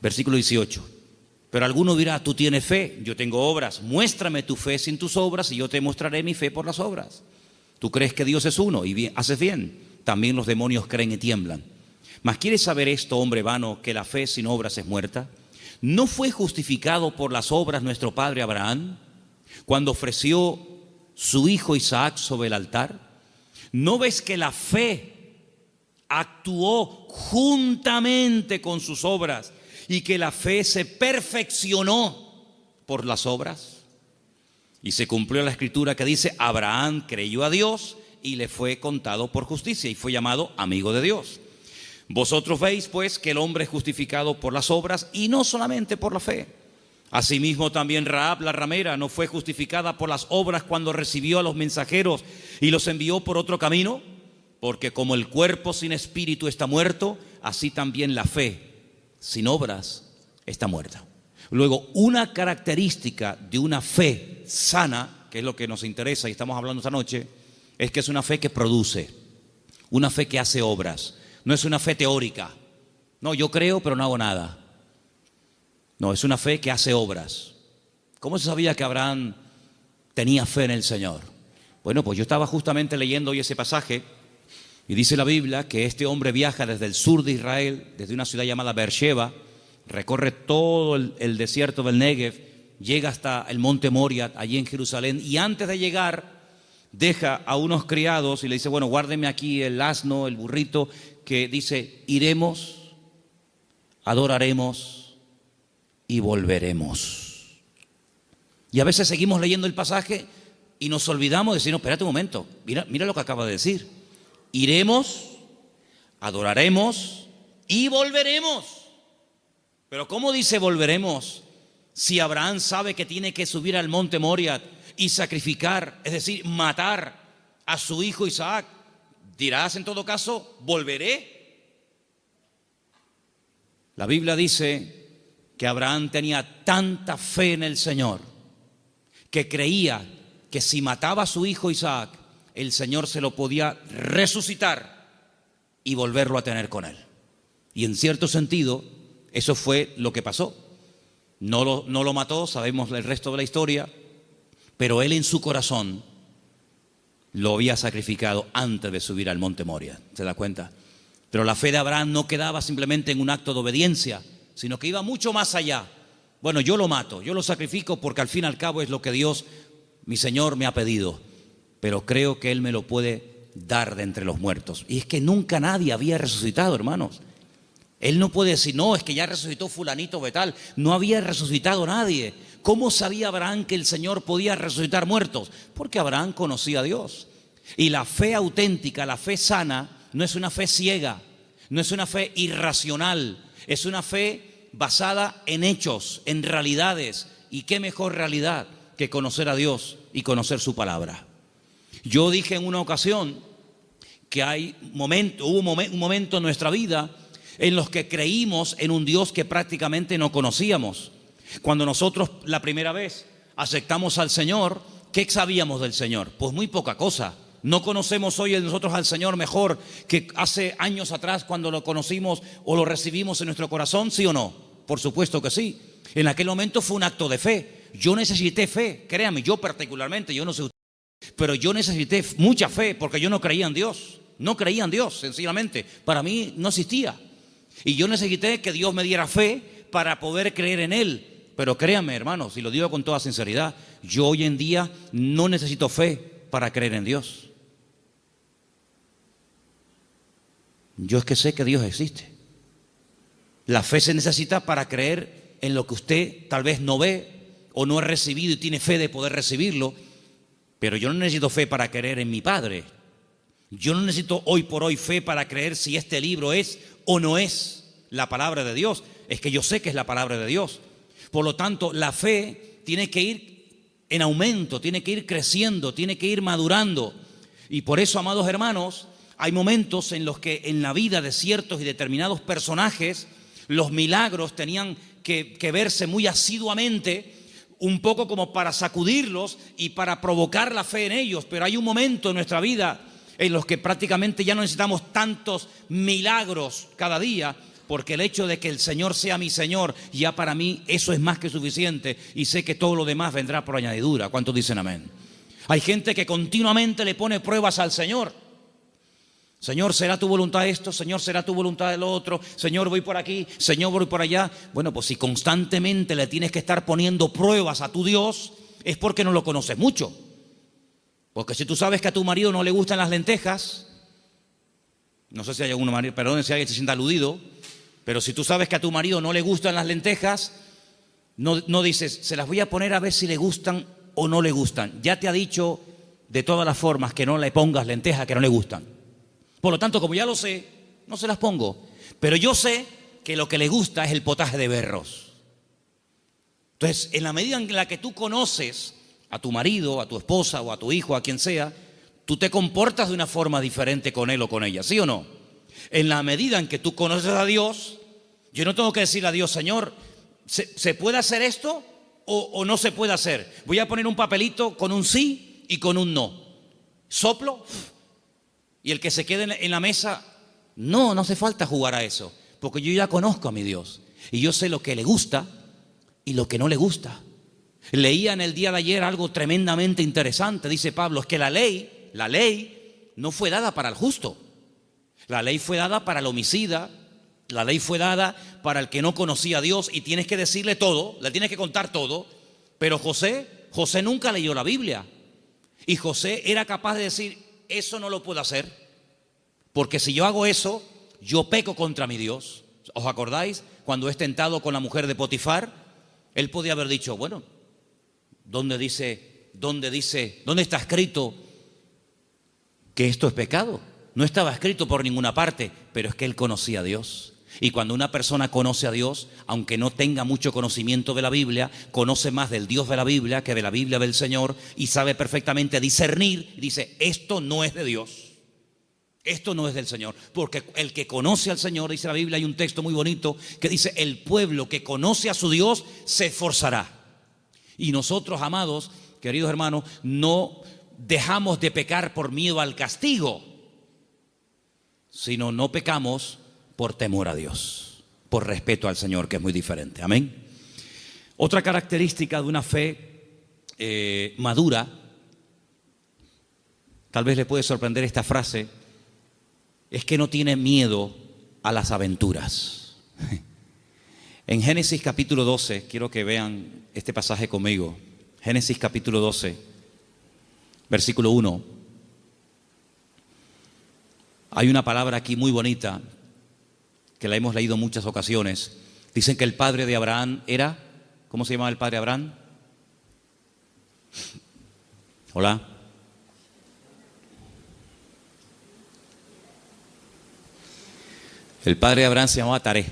Versículo 18. Pero alguno dirá, tú tienes fe, yo tengo obras. Muéstrame tu fe sin tus obras y yo te mostraré mi fe por las obras. Tú crees que Dios es uno y bien, haces bien. También los demonios creen y tiemblan. Mas ¿quieres saber esto, hombre vano, que la fe sin obras es muerta? ¿No fue justificado por las obras nuestro padre Abraham cuando ofreció su hijo Isaac sobre el altar? ¿No ves que la fe actuó juntamente con sus obras y que la fe se perfeccionó por las obras? Y se cumplió la escritura que dice, Abraham creyó a Dios y le fue contado por justicia y fue llamado amigo de Dios. Vosotros veis pues que el hombre es justificado por las obras y no solamente por la fe. Asimismo también Rahab la ramera no fue justificada por las obras cuando recibió a los mensajeros y los envió por otro camino, porque como el cuerpo sin espíritu está muerto, así también la fe sin obras está muerta. Luego, una característica de una fe sana, que es lo que nos interesa y estamos hablando esta noche, es que es una fe que produce, una fe que hace obras. No es una fe teórica. No, yo creo pero no hago nada. No, es una fe que hace obras. ¿Cómo se sabía que Abraham tenía fe en el Señor? Bueno, pues yo estaba justamente leyendo hoy ese pasaje y dice la Biblia que este hombre viaja desde el sur de Israel, desde una ciudad llamada Beersheba, recorre todo el desierto del Negev, llega hasta el monte Moria, allí en Jerusalén, y antes de llegar deja a unos criados y le dice, bueno, guárdeme aquí el asno, el burrito, que dice, iremos, adoraremos y volveremos. Y a veces seguimos leyendo el pasaje y nos olvidamos de decir, no, espérate un momento, mira lo que acaba de decir. Iremos, adoraremos y volveremos. Pero ¿cómo dice volveremos si Abraham sabe que tiene que subir al monte Moria y sacrificar, es decir, matar a su hijo Isaac? Dirás en todo caso, volveré. La Biblia dice que Abraham tenía tanta fe en el Señor que creía que si mataba a su hijo Isaac, el Señor se lo podía resucitar y volverlo a tener con él. Y en cierto sentido, eso fue lo que pasó. No lo mató, sabemos el resto de la historia, pero él en su corazón lo había sacrificado antes de subir al monte Moria. ¿Se da cuenta? Pero la fe de Abraham no quedaba simplemente en un acto de obediencia, sino que iba mucho más allá. Bueno, yo lo mato, yo lo sacrifico porque al fin y al cabo es lo que Dios, mi Señor, me ha pedido. Pero creo que Él me lo puede dar de entre los muertos. Y es que nunca nadie había resucitado, hermanos. Él no puede decir, no, es que ya resucitó fulanito de tal. No había resucitado nadie. ¿Cómo sabía Abraham que el Señor podía resucitar muertos? Porque Abraham conocía a Dios. Y la fe auténtica, la fe sana, no es una fe ciega, no es una fe irracional, es una fe basada en hechos, en realidades. ¿Y qué mejor realidad que conocer a Dios y conocer su palabra? Yo dije en una ocasión que hubo un momento en nuestra vida en los que creímos en un Dios que prácticamente no conocíamos. Cuando nosotros la primera vez aceptamos al Señor, ¿qué sabíamos del Señor? Pues muy poca cosa. No conocemos hoy nosotros al Señor mejor que hace años atrás cuando lo conocimos o lo recibimos en nuestro corazón, ¿sí o no? Por supuesto que sí. En aquel momento fue un acto de fe. Yo necesité fe, créame, yo particularmente, yo no sé usted, pero yo necesité mucha fe porque yo no creía en Dios. No creía en Dios, sencillamente. Para mí no existía. Y yo necesité que Dios me diera fe para poder creer en Él. Pero créanme, hermanos, y lo digo con toda sinceridad, yo hoy en día no necesito fe para creer en Dios. Yo es que sé que Dios existe. La fe se necesita para creer en lo que usted tal vez no ve o no ha recibido y tiene fe de poder recibirlo. Pero yo no necesito fe para creer en mi Padre. Yo no necesito hoy por hoy fe para creer si este libro es o no es la palabra de Dios. Es que yo sé que es la palabra de Dios. Por lo tanto, la fe tiene que ir en aumento, tiene que ir creciendo, tiene que ir madurando. Y por eso, amados hermanos, hay momentos en los que en la vida de ciertos y determinados personajes los milagros tenían que verse muy asiduamente, un poco como para sacudirlos y para provocar la fe en ellos. Pero hay un momento en nuestra vida en los que prácticamente ya no necesitamos tantos milagros cada día, porque el hecho de que el Señor sea mi Señor, ya para mí eso es más que suficiente y sé que todo lo demás vendrá por añadidura. ¿Cuántos dicen amén? Hay gente que continuamente le pone pruebas al Señor. Señor, ¿será tu voluntad esto? Señor, ¿será tu voluntad lo otro? Señor, voy por aquí, Señor, voy por allá. Bueno, pues si constantemente le tienes que estar poniendo pruebas a tu Dios, es porque no lo conoces mucho. Porque si tú sabes que a tu marido no le gustan las lentejas, no sé si hay algún marido, perdón si alguien se sienta aludido, pero si tú sabes que a tu marido no le gustan las lentejas, no dices, se las voy a poner a ver si le gustan o no le gustan. Ya te ha dicho de todas las formas que no le pongas lentejas que no le gustan. Por lo tanto, como ya lo sé, no se las pongo. Pero yo sé que lo que le gusta es el potaje de berros. Entonces, en la medida en la que tú conoces a tu marido, a tu esposa o a tu hijo, a quien sea, tú te comportas de una forma diferente con él o con ella, ¿sí o no? En la medida en que tú conoces a Dios, yo no tengo que decirle a Dios, Señor, ¿se puede hacer esto o no se puede hacer? Voy a poner un papelito con un sí y con un no. Soplo y el que se quede en la mesa, no hace falta jugar a eso, porque yo ya conozco a mi Dios y yo sé lo que le gusta y lo que no le gusta. Leía en el día de ayer algo tremendamente interesante. Dice Pablo, es que la ley no fue dada para el justo. La ley fue dada para el homicida. La ley fue dada para el que no conocía a Dios y tienes que decirle todo, le tienes que contar todo. Pero José nunca leyó la Biblia. Y José era capaz de decir, eso no lo puedo hacer, porque si yo hago eso, yo peco contra mi Dios. ¿Os acordáis? Cuando es tentado con la mujer de Potifar, él podía haber dicho, bueno, ¿dónde está escrito que esto es pecado? No estaba escrito por ninguna parte, pero es que él conocía a Dios. Y cuando una persona conoce a Dios, aunque no tenga mucho conocimiento de la Biblia, conoce más del Dios de la Biblia que de la Biblia del Señor y sabe perfectamente discernir, dice, esto no es de Dios, esto no es del Señor. Porque el que conoce al Señor, dice la Biblia, hay un texto muy bonito que dice, el pueblo que conoce a su Dios se esforzará. Y nosotros, amados, queridos hermanos, no dejamos de pecar por miedo al castigo, sino no pecamos por temor a Dios, por respeto al Señor, que es muy diferente. Amén. Otra característica de una fe madura, tal vez le puede sorprender esta frase, es que no tiene miedo a las aventuras. En Génesis capítulo 12, quiero que vean este pasaje conmigo. Génesis capítulo 12, versículo 1. Hay una palabra aquí muy bonita que la hemos leído en muchas ocasiones. Dicen que el padre de Abraham era, ¿cómo se llamaba el padre de Abraham? Hola. El padre de Abraham se llamaba Taré.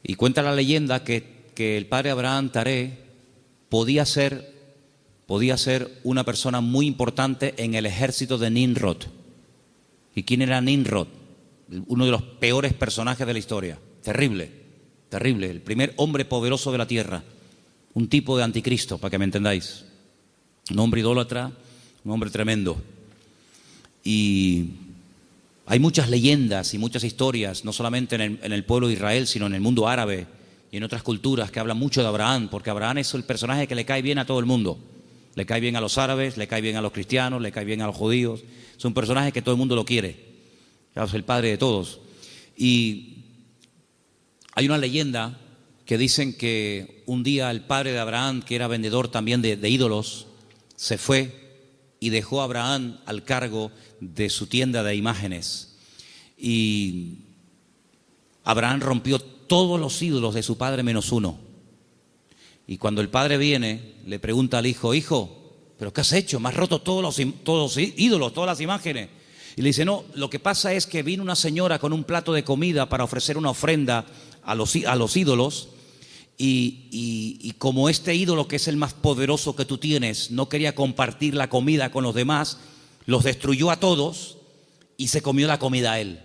Y cuenta la leyenda que el padre de Abraham, Taré, podía ser una persona muy importante en el ejército de Nimrod. ¿Y quién era Nimrod? Uno de los peores personajes de la historia. Terrible, terrible. El primer hombre poderoso de la tierra. Un tipo de anticristo, para que me entendáis. Un hombre idólatra, un hombre tremendo. Y hay muchas leyendas y muchas historias, no solamente en el pueblo de Israel, sino en el mundo árabe y en otras culturas que hablan mucho de Abraham, porque Abraham es el personaje que le cae bien a todo el mundo. Le cae bien a los árabes, le cae bien a los cristianos, le cae bien a los judíos. Es un personaje que todo el mundo lo quiere. Es el padre de todos. Y hay una leyenda que dicen que un día el padre de Abraham, que era vendedor también de ídolos, se fue y dejó a Abraham al cargo de su tienda de imágenes. Y Abraham rompió todos los ídolos de su padre menos uno. Y cuando el padre viene, le pregunta al hijo, hijo, ¿pero qué has hecho? Me has roto todos los ídolos, todas las imágenes. Y le dice, no, lo que pasa es que vino una señora con un plato de comida para ofrecer una ofrenda a los ídolos y como este ídolo, que es el más poderoso que tú tienes, no quería compartir la comida con los demás, los destruyó a todos y se comió la comida a él.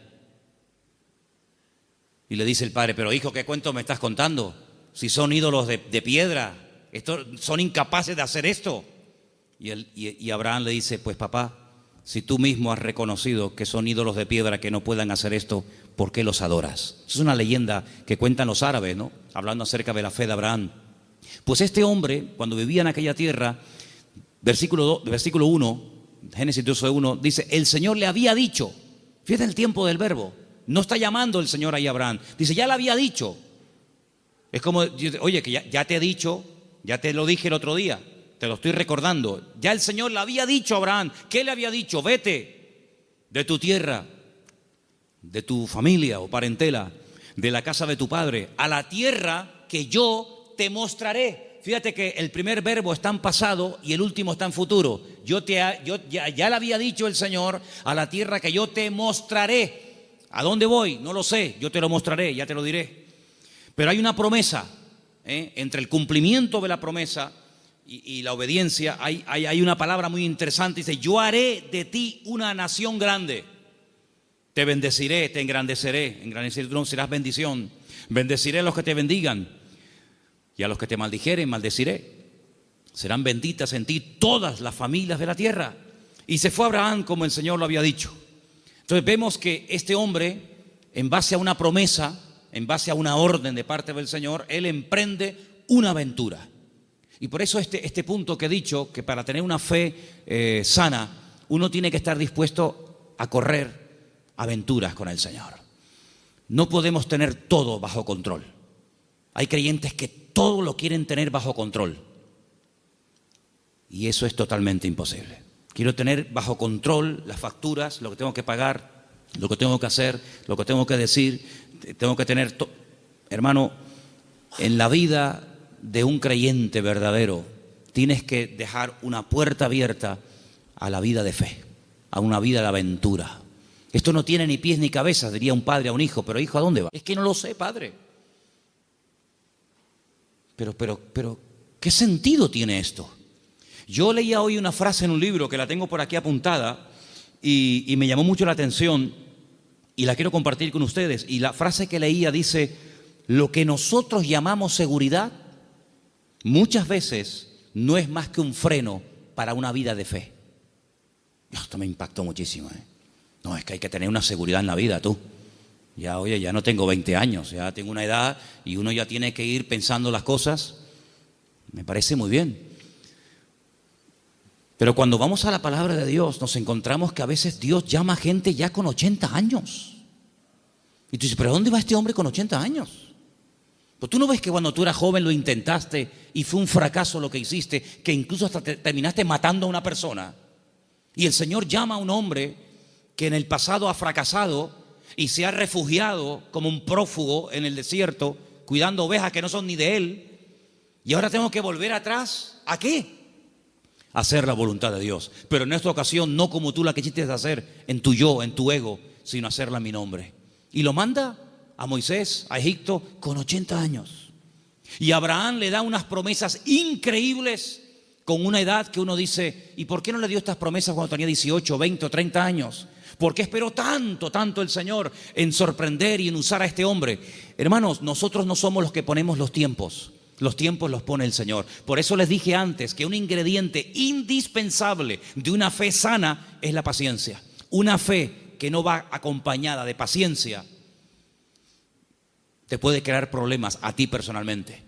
Y le dice el padre, pero hijo, ¿qué cuento me estás contando? Si son ídolos de piedra, son incapaces de hacer esto. Y Abraham le dice, pues papá, si tú mismo has reconocido que son ídolos de piedra que no puedan hacer esto, ¿por qué los adoras? Es una leyenda que cuentan los árabes, ¿no? Hablando acerca de la fe de Abraham. Pues este hombre, cuando vivía en aquella tierra, versículo 1, Génesis 12:1, dice, el Señor le había dicho, fíjate el tiempo del verbo, no está llamando el Señor ahí a Abraham, dice, ya le había dicho. Es como, oye, que ya te he dicho, ya te lo dije el otro día, te lo estoy recordando. Ya el Señor le había dicho a Abraham. ¿Qué le había dicho? Vete de tu tierra, de tu familia o parentela, de la casa de tu padre, a la tierra que yo te mostraré. Fíjate que el primer verbo está en pasado y el último está en futuro. Ya le había dicho el Señor, a la tierra que yo te mostraré. ¿A dónde voy? No lo sé, yo te lo mostraré, ya te lo diré. Pero hay una promesa, entre el cumplimiento de la promesa y la obediencia, hay una palabra muy interesante, dice, yo haré de ti una nación grande, te bendeciré, te engrandeceré serás bendición, bendeciré a los que te bendigan y a los que te maldijeren, maldeciré, serán benditas en ti todas las familias de la tierra. Y se fue Abraham como el Señor lo había dicho. Entonces vemos que este hombre, en base a una promesa, en base a una orden de parte del Señor, él emprende una aventura. Y por eso este punto que he dicho, que para tener una fe sana, uno tiene que estar dispuesto a correr aventuras con el Señor. No podemos tener todo bajo control. Hay creyentes que todo lo quieren tener bajo control. Y eso es totalmente imposible. Quiero tener bajo control las facturas, lo que tengo que pagar, lo que tengo que hacer, lo que tengo que decir. Tengo que tener... Hermano, en la vida de un creyente verdadero, tienes que dejar una puerta abierta a la vida de fe, a una vida de aventura. Esto no tiene ni pies ni cabeza, diría un padre a un hijo. Pero hijo, ¿a dónde va? Es que no lo sé, padre. Pero, ¿qué sentido tiene esto? Yo leía hoy una frase en un libro que la tengo por aquí apuntada y me llamó mucho la atención y la quiero compartir con ustedes. Y la frase que leía dice: lo que nosotros llamamos seguridad muchas veces no es más que un freno para una vida de fe. Esto me impactó muchísimo, ¿eh? No, es que hay que tener una seguridad en la vida, tú. Ya, oye, ya no tengo 20 años, ya tengo una edad y uno ya tiene que ir pensando las cosas. Me parece muy bien. Pero cuando vamos a la palabra de Dios, nos encontramos que a veces Dios llama a gente ya con 80 años. Y tú dices, ¿pero dónde va este hombre con 80 años? Pues tú no ves que cuando tú eras joven lo intentaste y fue un fracaso lo que hiciste, que incluso hasta terminaste matando a una persona. Y el Señor llama a un hombre que en el pasado ha fracasado y se ha refugiado como un prófugo en el desierto, cuidando ovejas que no son ni de él. Y ahora tengo que volver atrás. ¿A qué? A hacer la voluntad de Dios. Pero en esta ocasión no como tú la quisiste hacer en tu yo, en tu ego, sino hacerla en mi nombre. Y lo manda a Moisés, a Egipto, con 80 años. Y Abraham le da unas promesas increíbles con una edad que uno dice, ¿y por qué no le dio estas promesas cuando tenía 18, 20 o 30 años? ¿Por qué esperó tanto el Señor en sorprender y en usar a este hombre? Hermanos, nosotros no somos los que ponemos los tiempos los pone el Señor. Por eso les dije antes que un ingrediente indispensable de una fe sana es la paciencia. Una fe que no va acompañada de paciencia te puede crear problemas a ti personalmente.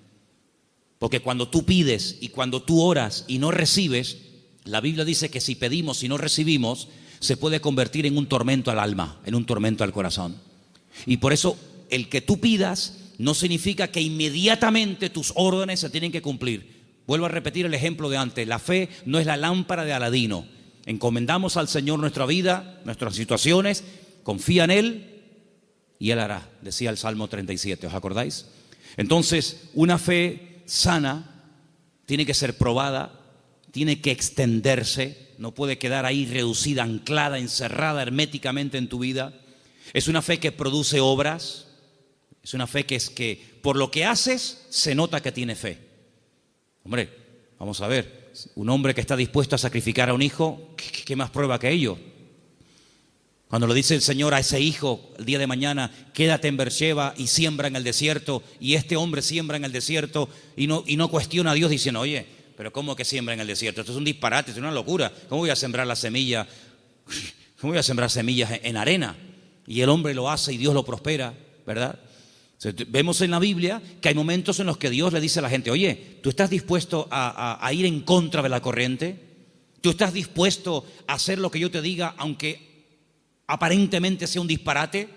Porque cuando tú pides y cuando tú oras y no recibes, la Biblia dice que si pedimos y no recibimos, se puede convertir en un tormento al alma, en un tormento al corazón. Y por eso el que tú pidas no significa que inmediatamente tus órdenes se tienen que cumplir. Vuelvo a repetir el ejemplo de antes. La fe no es la lámpara de Aladino. Encomendamos al Señor nuestra vida, nuestras situaciones, confía en Él y Él hará, decía el Salmo 37, ¿os acordáis? Entonces, una fe sana tiene que ser probada, tiene que extenderse, no puede quedar ahí reducida, anclada, encerrada herméticamente en tu vida. Es una fe que produce obras, es una fe que es que por lo que haces se nota que tiene fe. Hombre, vamos a ver, un hombre que está dispuesto a sacrificar a un hijo, ¿qué más prueba que ello? Cuando lo dice el Señor a ese hijo el día de mañana, quédate en Beersheba y siembra en el desierto, y este hombre siembra en el desierto y no cuestiona a Dios diciendo, oye, pero ¿cómo que siembra en el desierto? Esto es un disparate, es una locura. ¿Cómo voy a sembrar la semilla? ¿Cómo voy a sembrar semillas en arena? Y el hombre lo hace y Dios lo prospera, ¿verdad? Vemos en la Biblia que hay momentos en los que Dios le dice a la gente, oye, ¿tú estás dispuesto a ir en contra de la corriente? ¿Tú estás dispuesto a hacer lo que yo te diga, aunque aparentemente sea un disparate?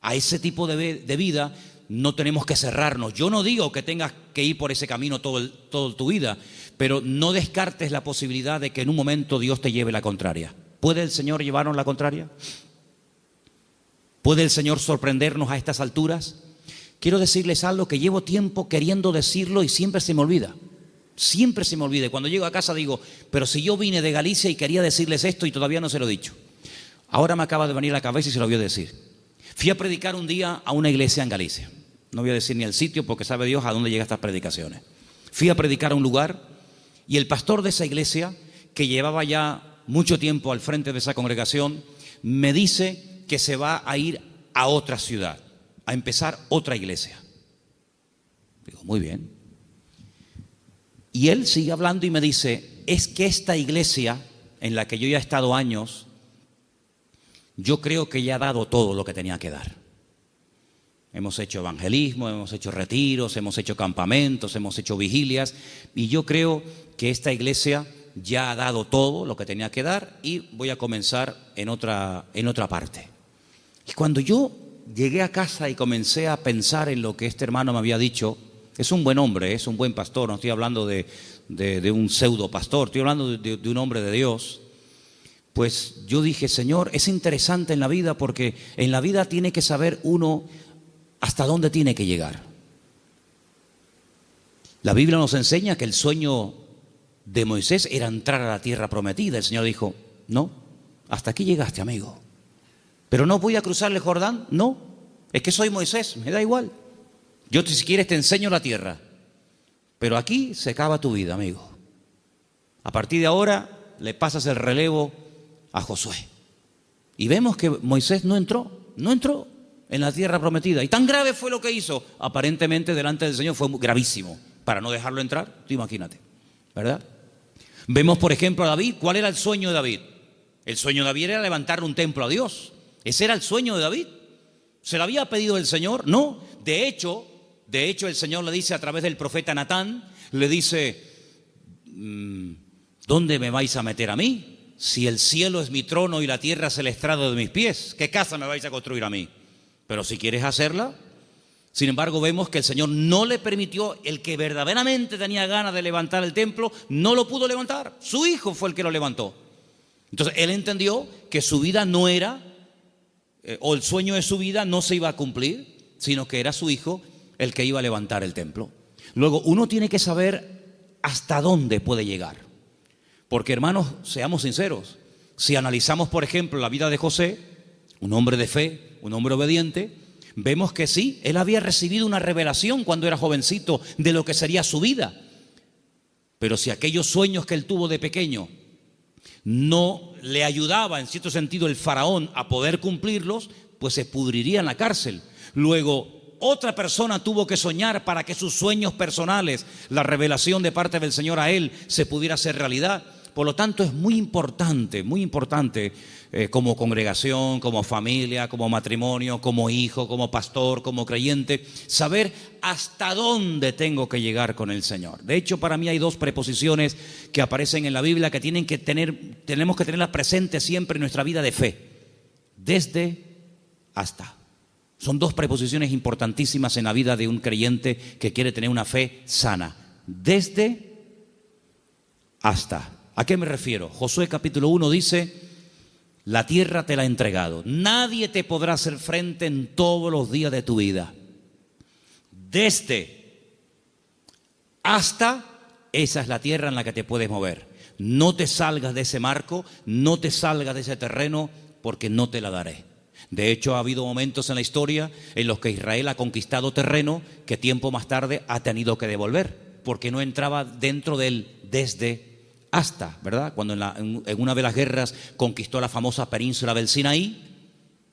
A ese tipo de vida no tenemos que cerrarnos. Yo no digo que tengas que ir por ese camino toda tu vida, pero no descartes la posibilidad de que en un momento Dios te lleve la contraria. ¿Puede el Señor llevarnos la contraria? ¿Puede el Señor sorprendernos a estas alturas? Quiero decirles algo que llevo tiempo queriendo decirlo y siempre se me olvida. Siempre se me olvida. Y cuando llego a casa digo, pero si yo vine de Galicia y quería decirles esto y todavía no se lo he dicho. Ahora me acaba de venir a la cabeza y se lo voy a decir. Fui a predicar un día a una iglesia en Galicia. No voy a decir ni el sitio porque sabe Dios a dónde llegan estas predicaciones. Fui a predicar a un lugar y el pastor de esa iglesia, que llevaba ya mucho tiempo al frente de esa congregación, me dice que se va a ir a otra ciudad, a empezar otra iglesia. Digo, muy bien. Y él sigue hablando y me dice, es que esta iglesia en la que yo ya he estado años, yo creo que ya ha dado todo lo que tenía que dar. Hemos hecho evangelismo, hemos hecho retiros, hemos hecho campamentos, hemos hecho vigilias, y yo creo que esta iglesia ya ha dado todo lo que tenía que dar, y voy a comenzar en otra parte. Y cuando yo llegué a casa y comencé a pensar en lo que este hermano me había dicho, es un buen hombre, es un buen pastor, no estoy hablando de un pseudo pastor, estoy hablando de un hombre de Dios. Pues yo dije, Señor, es interesante en la vida, porque en la vida tiene que saber uno hasta dónde tiene que llegar. La Biblia nos enseña que el sueño de Moisés era entrar a la tierra prometida. El Señor dijo, no, hasta aquí llegaste, amigo. Pero no voy a cruzar el Jordán, no, es que soy Moisés, me da igual. Yo si quieres te enseño la tierra, pero aquí se acaba tu vida, amigo. A partir de ahora le pasas el relevo a Josué. Y vemos que Moisés no entró en la tierra prometida. Y tan grave fue lo que hizo, aparentemente delante del Señor fue gravísimo, para no dejarlo entrar, tú imagínate, ¿verdad? Vemos, por ejemplo, a David. ¿Cuál era el sueño de David? El sueño de David era levantar un templo a Dios. Ese era el sueño de David. ¿Se lo había pedido el Señor? No. De hecho, el Señor le dice a través del profeta Natán, le dice, ¿dónde me vais a meter a mí? Si el cielo es mi trono y la tierra es el estrado de mis pies, ¿qué casa me vais a construir a mí? Pero si quieres hacerla. Sin embargo, vemos que el Señor no le permitió. El que verdaderamente tenía ganas de levantar el templo no lo pudo levantar. Su hijo fue el que lo levantó. Entonces él entendió que su vida no era, o el sueño de su vida no se iba a cumplir, sino que era su hijo el que iba a levantar el templo. Luego, uno tiene que saber hasta dónde puede llegar. Porque, hermanos, seamos sinceros, si analizamos, por ejemplo, la vida de José, un hombre de fe, un hombre obediente, vemos que sí, él había recibido una revelación cuando era jovencito de lo que sería su vida. Pero si aquellos sueños que él tuvo de pequeño no le ayudaba, en cierto sentido, el faraón a poder cumplirlos, pues se pudriría en la cárcel. Luego, otra persona tuvo que soñar para que sus sueños personales, la revelación de parte del Señor a él, se pudiera hacer realidad. Por lo tanto, es muy importante como congregación, como familia, como matrimonio, como hijo, como pastor, como creyente, saber hasta dónde tengo que llegar con el Señor. De hecho, para mí hay dos preposiciones que aparecen en la Biblia que tenemos que tenerlas presentes siempre en nuestra vida de fe. Desde, hasta. Son dos preposiciones importantísimas en la vida de un creyente que quiere tener una fe sana. Desde, hasta. ¿A qué me refiero? Josué capítulo 1 dice, la tierra te la he entregado. Nadie te podrá hacer frente en todos los días de tu vida. Desde, hasta, esa es la tierra en la que te puedes mover. No te salgas de ese marco, no te salgas de ese terreno, porque no te la daré. De hecho, ha habido momentos en la historia en los que Israel ha conquistado terreno que tiempo más tarde ha tenido que devolver, porque no entraba dentro del desde, hasta, ¿verdad? Cuando en una de las guerras conquistó la famosa península del Sinaí,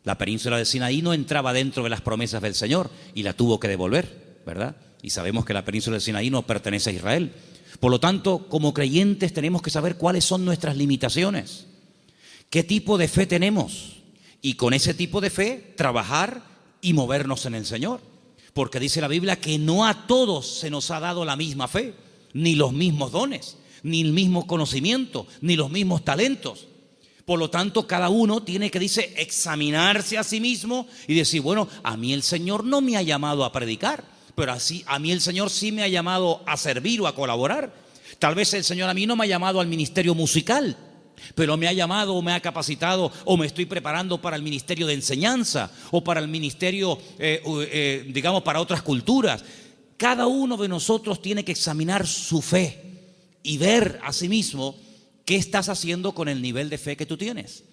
la península del Sinaí no entraba dentro de las promesas del Señor y la tuvo que devolver, ¿verdad? Y sabemos que la península del Sinaí no pertenece a Israel. Por lo tanto, como creyentes tenemos que saber cuáles son nuestras limitaciones, qué tipo de fe tenemos, y con ese tipo de fe trabajar y movernos en el Señor. Porque dice la Biblia que no a todos se nos ha dado la misma fe, ni los mismos dones, ni el mismo conocimiento, ni los mismos talentos. Por lo tanto, cada uno tiene que, dice, examinarse a sí mismo y decir, bueno, a mí el Señor no me ha llamado a predicar, pero así a mí el Señor sí me ha llamado a servir o a colaborar. Tal vez el Señor a mí no me ha llamado al ministerio musical, pero me ha llamado o me ha capacitado o me estoy preparando para el ministerio de enseñanza o para el ministerio, digamos, para otras culturas. Cada uno de nosotros tiene que examinar su fe y ver a sí mismo qué estás haciendo con el nivel de fe que tú tienes.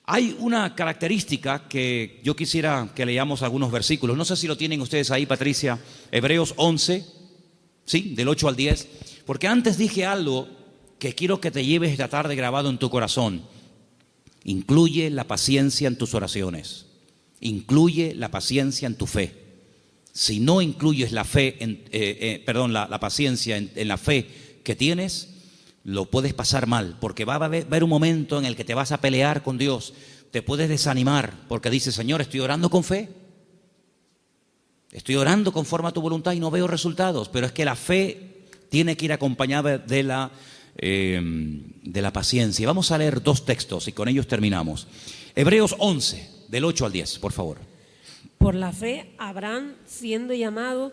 Hay una característica que yo quisiera que leamos algunos versículos. No sé si lo tienen ustedes ahí, Patricia. Hebreos 11, ¿sí? Del 8 al 10. Porque antes dije algo que quiero que te lleves esta tarde grabado en tu corazón. Incluye la paciencia en tus oraciones. Incluye la paciencia en tu fe. Si no incluyes la fe, la paciencia en la fe que tienes, lo puedes pasar mal, porque va a haber un momento en el que te vas a pelear con Dios, te puedes desanimar, porque dices, Señor, estoy orando con fe, Estoy orando conforme a tu voluntad y no veo resultados, pero es que la fe tiene que ir acompañada de la paciencia. Vamos a leer 2 textos y con ellos terminamos. Hebreos 11, del 8 al 10, por favor. Por la fe, Abraham, siendo llamado,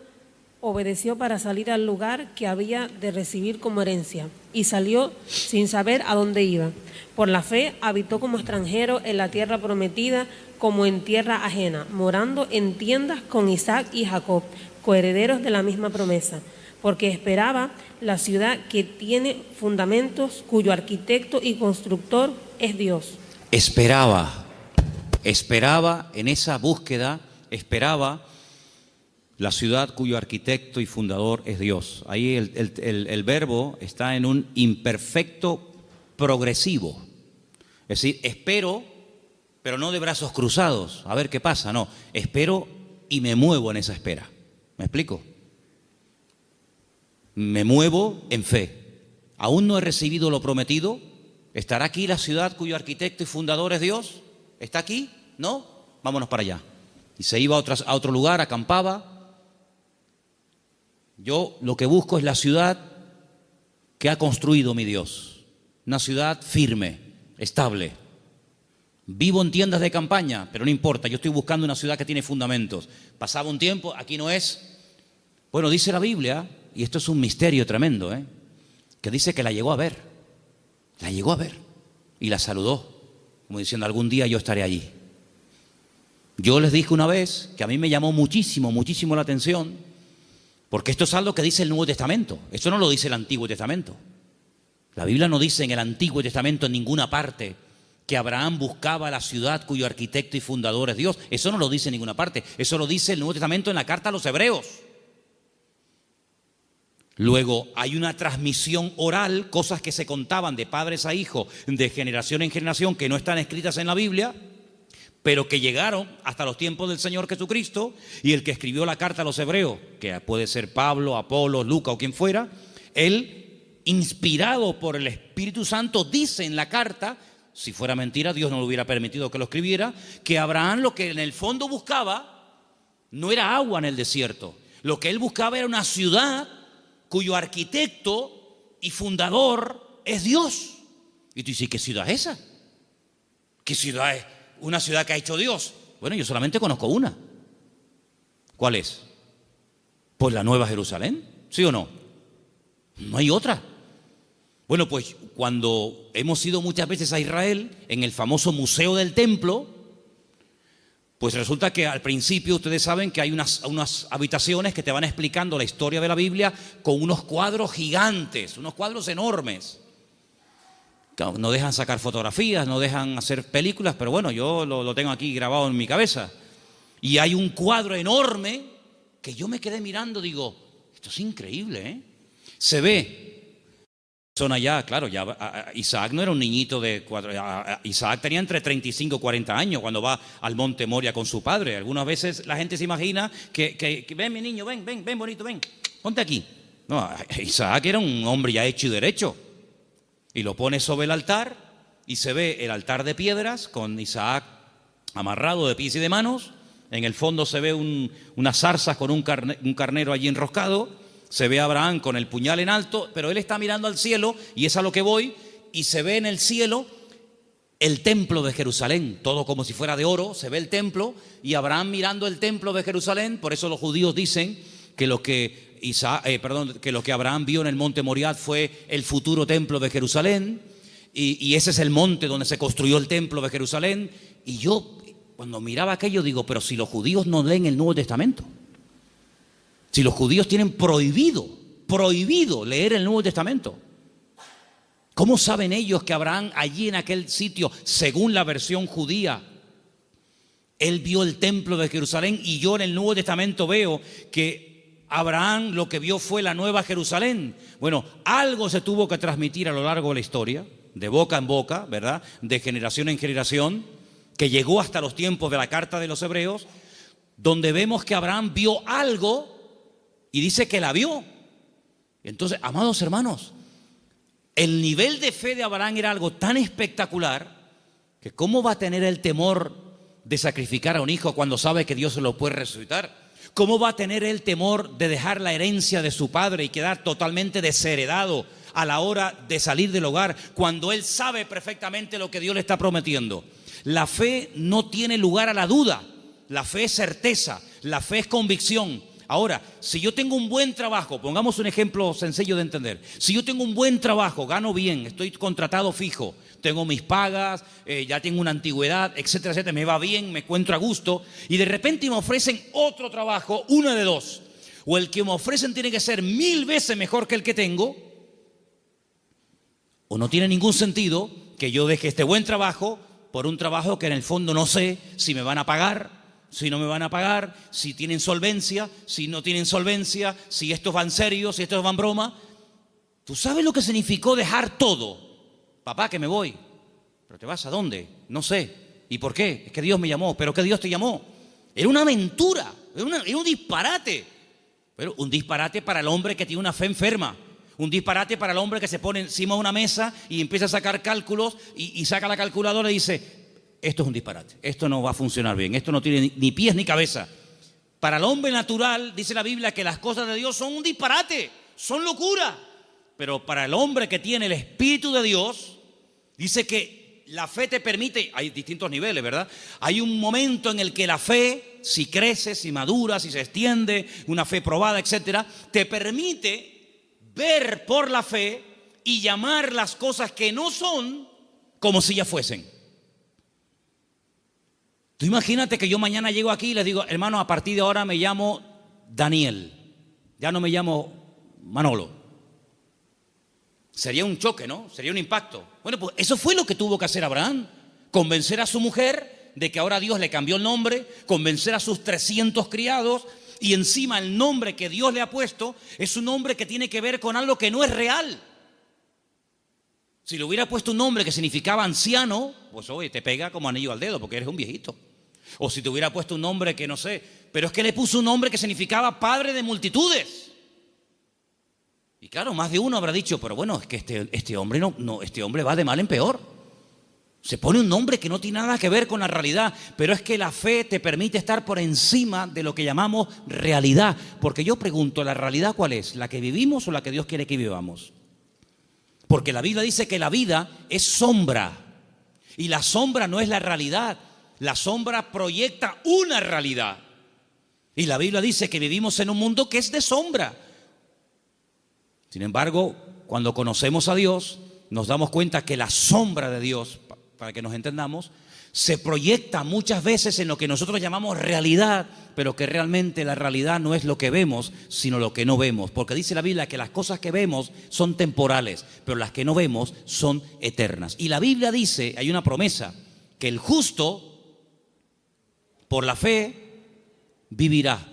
obedeció para salir al lugar que había de recibir como herencia, y salió sin saber a dónde iba. Por la fe, habitó como extranjero en la tierra prometida, como en tierra ajena, morando en tiendas con Isaac y Jacob, coherederos de la misma promesa, porque esperaba la ciudad que tiene fundamentos, cuyo arquitecto y constructor es Dios. Esperaba en esa búsqueda, esperaba la ciudad cuyo arquitecto y fundador es Dios. Ahí el verbo está en un imperfecto progresivo. Es decir, espero, pero no de brazos cruzados, a ver qué pasa. No, espero y me muevo en esa espera. ¿Me explico? Me muevo en fe. Aún no he recibido lo prometido. ¿Estará aquí la ciudad cuyo arquitecto y fundador es Dios? ¿Está aquí? ¿No? Vámonos para allá. Y se iba a otro lugar, acampaba. Yo lo que busco es la ciudad que ha construido mi Dios. Una ciudad firme, estable. Vivo en tiendas de campaña, pero no importa, yo estoy buscando una ciudad que tiene fundamentos. Pasaba un tiempo, aquí no es. Bueno, dice la Biblia, y esto es un misterio tremendo, que dice que la llegó a ver. La llegó a ver y la saludó, como diciendo, algún día yo estaré allí. Yo les dije una vez que a mí me llamó muchísimo la atención, porque esto es algo que dice el Nuevo Testamento. Esto no lo dice el Antiguo Testamento. La Biblia no dice en el Antiguo Testamento en ninguna parte que Abraham buscaba la ciudad cuyo arquitecto y fundador es Dios. Eso no lo dice en ninguna parte. Eso lo dice el Nuevo Testamento en la carta a los Hebreos. Luego hay una transmisión oral, cosas que se contaban de padres a hijos, de generación en generación, que no están escritas en la Biblia, pero que llegaron hasta los tiempos del Señor Jesucristo, y el que escribió la carta a los Hebreos, que puede ser Pablo, Apolo, Lucas o quien fuera, él, inspirado por el Espíritu Santo, dice en la carta, si fuera mentira, Dios no le hubiera permitido que lo escribiera, que Abraham lo que en el fondo buscaba no era agua en el desierto. Lo que él buscaba era una ciudad cuyo arquitecto y fundador es Dios. Y tú dices, ¿qué ciudad es esa? ¿Qué ciudad es? Una ciudad que ha hecho Dios. Bueno, yo solamente conozco una. ¿Cuál es? Pues la Nueva Jerusalén, ¿sí o no? No hay otra. Bueno, pues cuando hemos ido muchas veces a Israel, en el famoso Museo del Templo, pues resulta que al principio ustedes saben que hay unas habitaciones que te van explicando la historia de la Biblia con unos cuadros gigantes, unos cuadros enormes. No dejan sacar fotografías, no dejan hacer películas, pero bueno, yo lo tengo aquí grabado en mi cabeza. Y hay un cuadro enorme que yo me quedé mirando, digo, esto es increíble, Se ve. Son allá, claro, ya Isaac no era un niñito de 4, Isaac tenía entre 35 y 40 años cuando va al monte Moria con su padre. Algunas veces la gente se imagina que ven mi niño, ven bonito, ven, ponte aquí. No, Isaac era un hombre ya hecho y derecho. Y lo pone sobre el altar y se ve el altar de piedras con Isaac amarrado de pies y de manos. En el fondo se ve unas zarzas con un carnero allí enroscado. Se ve a Abraham con el puñal en alto, pero él está mirando al cielo, y es a lo que voy, y se ve en el cielo el templo de Jerusalén, todo como si fuera de oro, se ve el templo, y Abraham mirando el templo de Jerusalén. Por eso los judíos dicen que lo que Abraham vio en el monte Moriah fue el futuro templo de Jerusalén, y ese es el monte donde se construyó el templo de Jerusalén. Y yo, cuando miraba aquello, digo, pero si los judíos no leen el Nuevo Testamento, si los judíos tienen prohibido leer el Nuevo Testamento, ¿cómo saben ellos que Abraham allí en aquel sitio, según la versión judía, él vio el templo de Jerusalén? Y yo en el Nuevo Testamento veo que Abraham lo que vio fue la Nueva Jerusalén. Bueno, algo se tuvo que transmitir a lo largo de la historia, de boca en boca, ¿verdad? De generación en generación, que llegó hasta los tiempos de la carta de los Hebreos, donde vemos que Abraham vio algo. Y dice que la vio. Entonces, amados hermanos, el nivel de fe de Abraham era algo tan espectacular que ¿cómo va a tener el temor de sacrificar a un hijo cuando sabe que Dios se lo puede resucitar? ¿cómo va a tener él temor de dejar la herencia de su padre y quedar totalmente desheredado a la hora de salir del hogar, cuando él sabe perfectamente lo que Dios le está prometiendo? La fe no tiene lugar a la duda. La fe es certeza, la fe es convicción. Ahora, si yo tengo un buen trabajo, pongamos un ejemplo sencillo de entender. Si yo tengo un buen trabajo, gano bien, estoy contratado fijo, tengo mis pagas, ya tengo una antigüedad, etcétera, etcétera, me va bien, me encuentro a gusto, y de repente me ofrecen otro trabajo, una de dos. O el que me ofrecen tiene que ser 1000 veces mejor que el que tengo, o no tiene ningún sentido que yo deje este buen trabajo por un trabajo que en el fondo no sé si me van a pagar, si no me van a pagar, si tienen solvencia, si no tienen solvencia, si estos van serios, si estos van broma. ¿Tú sabes lo que significó dejar todo? Papá, que me voy. ¿Pero te vas a dónde? No sé. ¿Y por qué? Es que Dios me llamó. ¿Pero qué Dios te llamó? Era una aventura, era un disparate. Pero un disparate para el hombre que tiene una fe enferma. Un disparate para el hombre que se pone encima de una mesa y empieza a sacar cálculos y saca la calculadora y dice: esto es un disparate, esto no va a funcionar bien, esto no tiene ni pies ni cabeza. Para el hombre natural, dice la Biblia, que las cosas de Dios son un disparate, son locura. Pero para el hombre que tiene el Espíritu de Dios, dice que la fe te permite, hay distintos niveles, ¿verdad? Hay un momento en el que la fe, si crece, si madura, si se extiende, una fe probada, etcétera, te permite ver por la fe y llamar las cosas que no son como si ya fuesen. Tú imagínate que yo mañana llego aquí y les digo: hermano, a partir de ahora me llamo Daniel, ya no me llamo Manolo. Sería un choque, ¿no? Sería un impacto. Bueno, pues eso fue lo que tuvo que hacer Abraham: convencer a su mujer de que ahora Dios le cambió el nombre, convencer a sus 300 criados, y encima el nombre que Dios le ha puesto es un nombre que tiene que ver con algo que no es real. Si le hubiera puesto un nombre que significaba anciano, pues oye, te pega como anillo al dedo porque eres un viejito. O si te hubiera puesto un nombre que no sé, pero es que le puso un nombre que significaba padre de multitudes. Y claro, más de uno habrá dicho: pero bueno, es que este hombre este hombre va de mal en peor. Se pone un nombre que no tiene nada que ver con la realidad, pero es que la fe te permite estar por encima de lo que llamamos realidad. Porque yo pregunto, ¿la realidad cuál es? ¿La que vivimos o la que Dios quiere que vivamos? Porque la Biblia dice que la vida es sombra, y la sombra no es la realidad. La sombra proyecta una realidad, y la Biblia dice que vivimos en un mundo que es de sombra. Sin embargo, cuando conocemos a Dios, nos damos cuenta que la sombra de Dios, para que nos entendamos, se proyecta muchas veces en lo que nosotros llamamos realidad, pero que realmente la realidad no es lo que vemos, sino lo que no vemos. Porque dice la Biblia que las cosas que vemos son temporales, pero las que no vemos son eternas. Y la Biblia dice, hay una promesa, que el justo, por la fe, vivirá.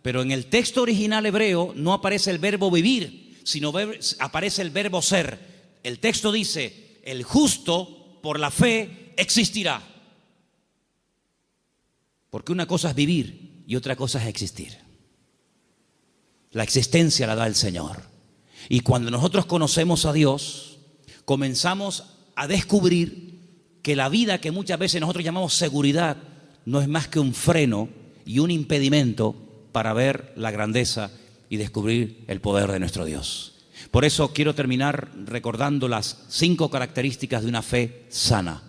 Pero en el texto original hebreo no aparece el verbo vivir, sino aparece el verbo ser. El texto dice: el justo por la fe existirá. Porque una cosa es vivir y otra cosa es existir. La existencia la da el Señor. Y cuando nosotros conocemos a Dios, comenzamos a descubrir que la vida que muchas veces nosotros llamamos seguridad no es más que un freno y un impedimento para ver la grandeza y descubrir el poder de nuestro Dios. Por eso quiero terminar recordando las 5 características de una fe sana.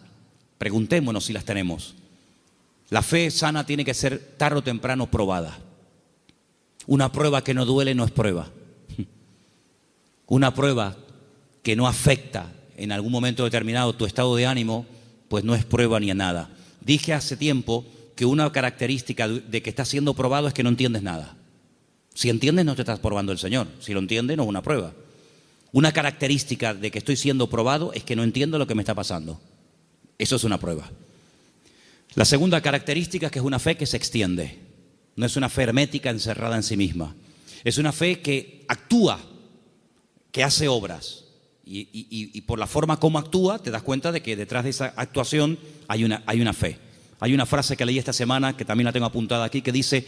Preguntémonos si las tenemos. La fe sana tiene que ser tarde o temprano probada. Una prueba que no duele no es prueba. Una prueba que no afecta en algún momento determinado tu estado de ánimo, pues no es prueba ni a nada. Dije hace tiempo que una característica de que estás siendo probado es que no entiendes nada. Si entiendes, no te estás probando el Señor. Si lo entiendes, no es una prueba. Una característica de que estoy siendo probado es que no entiendo lo que me está pasando. Eso es una prueba. La segunda característica es que es una fe que se extiende. No es una fe hermética encerrada en sí misma. Es una fe que actúa, que hace obras. Y por la forma como actúa, te das cuenta de que detrás de esa actuación hay una fe. Hay una frase que leí esta semana, que también la tengo apuntada aquí, que dice: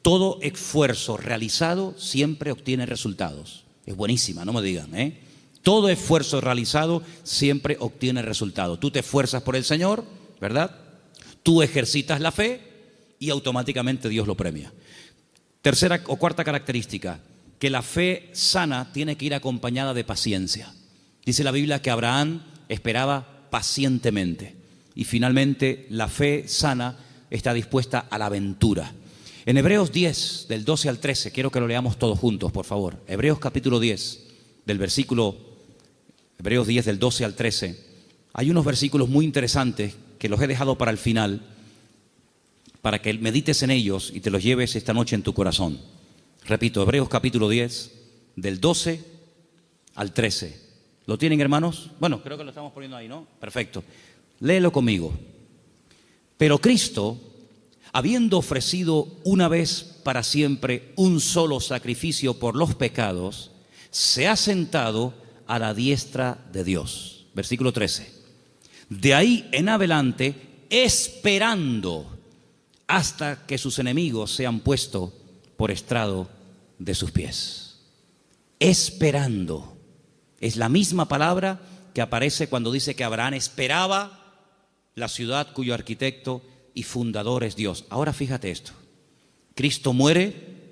todo esfuerzo realizado siempre obtiene resultados. Es buenísima, no me digan, ¿eh? Todo esfuerzo realizado siempre obtiene resultados. Tú te esfuerzas por el Señor, ¿verdad? Tú ejercitas la fe y automáticamente Dios lo premia. Tercera o cuarta característica, que la fe sana tiene que ir acompañada de paciencia. Dice la Biblia que Abraham esperaba pacientemente y finalmente la fe sana está dispuesta a la aventura. En Hebreos 10, del 12 al 13, quiero que lo leamos todos juntos, por favor. Hebreos capítulo 10, Hebreos 10 del 12 al 13. Hay unos versículos muy interesantes que los he dejado para el final, para que medites en ellos y te los lleves esta noche en tu corazón. Repito, Hebreos capítulo 10, del 12 al 13. ¿Lo tienen, hermanos? Bueno, creo que lo estamos poniendo ahí, ¿no? Perfecto. Léelo conmigo. Pero Cristo, habiendo ofrecido una vez para siempre un solo sacrificio por los pecados, se ha sentado a la diestra de Dios. Versículo 13. De ahí en adelante, esperando hasta que sus enemigos sean puestos por estrado de sus pies. Esperando. Es la misma palabra que aparece cuando dice que Abraham esperaba la ciudad cuyo arquitecto y fundador es Dios. Ahora fíjate esto. Cristo muere,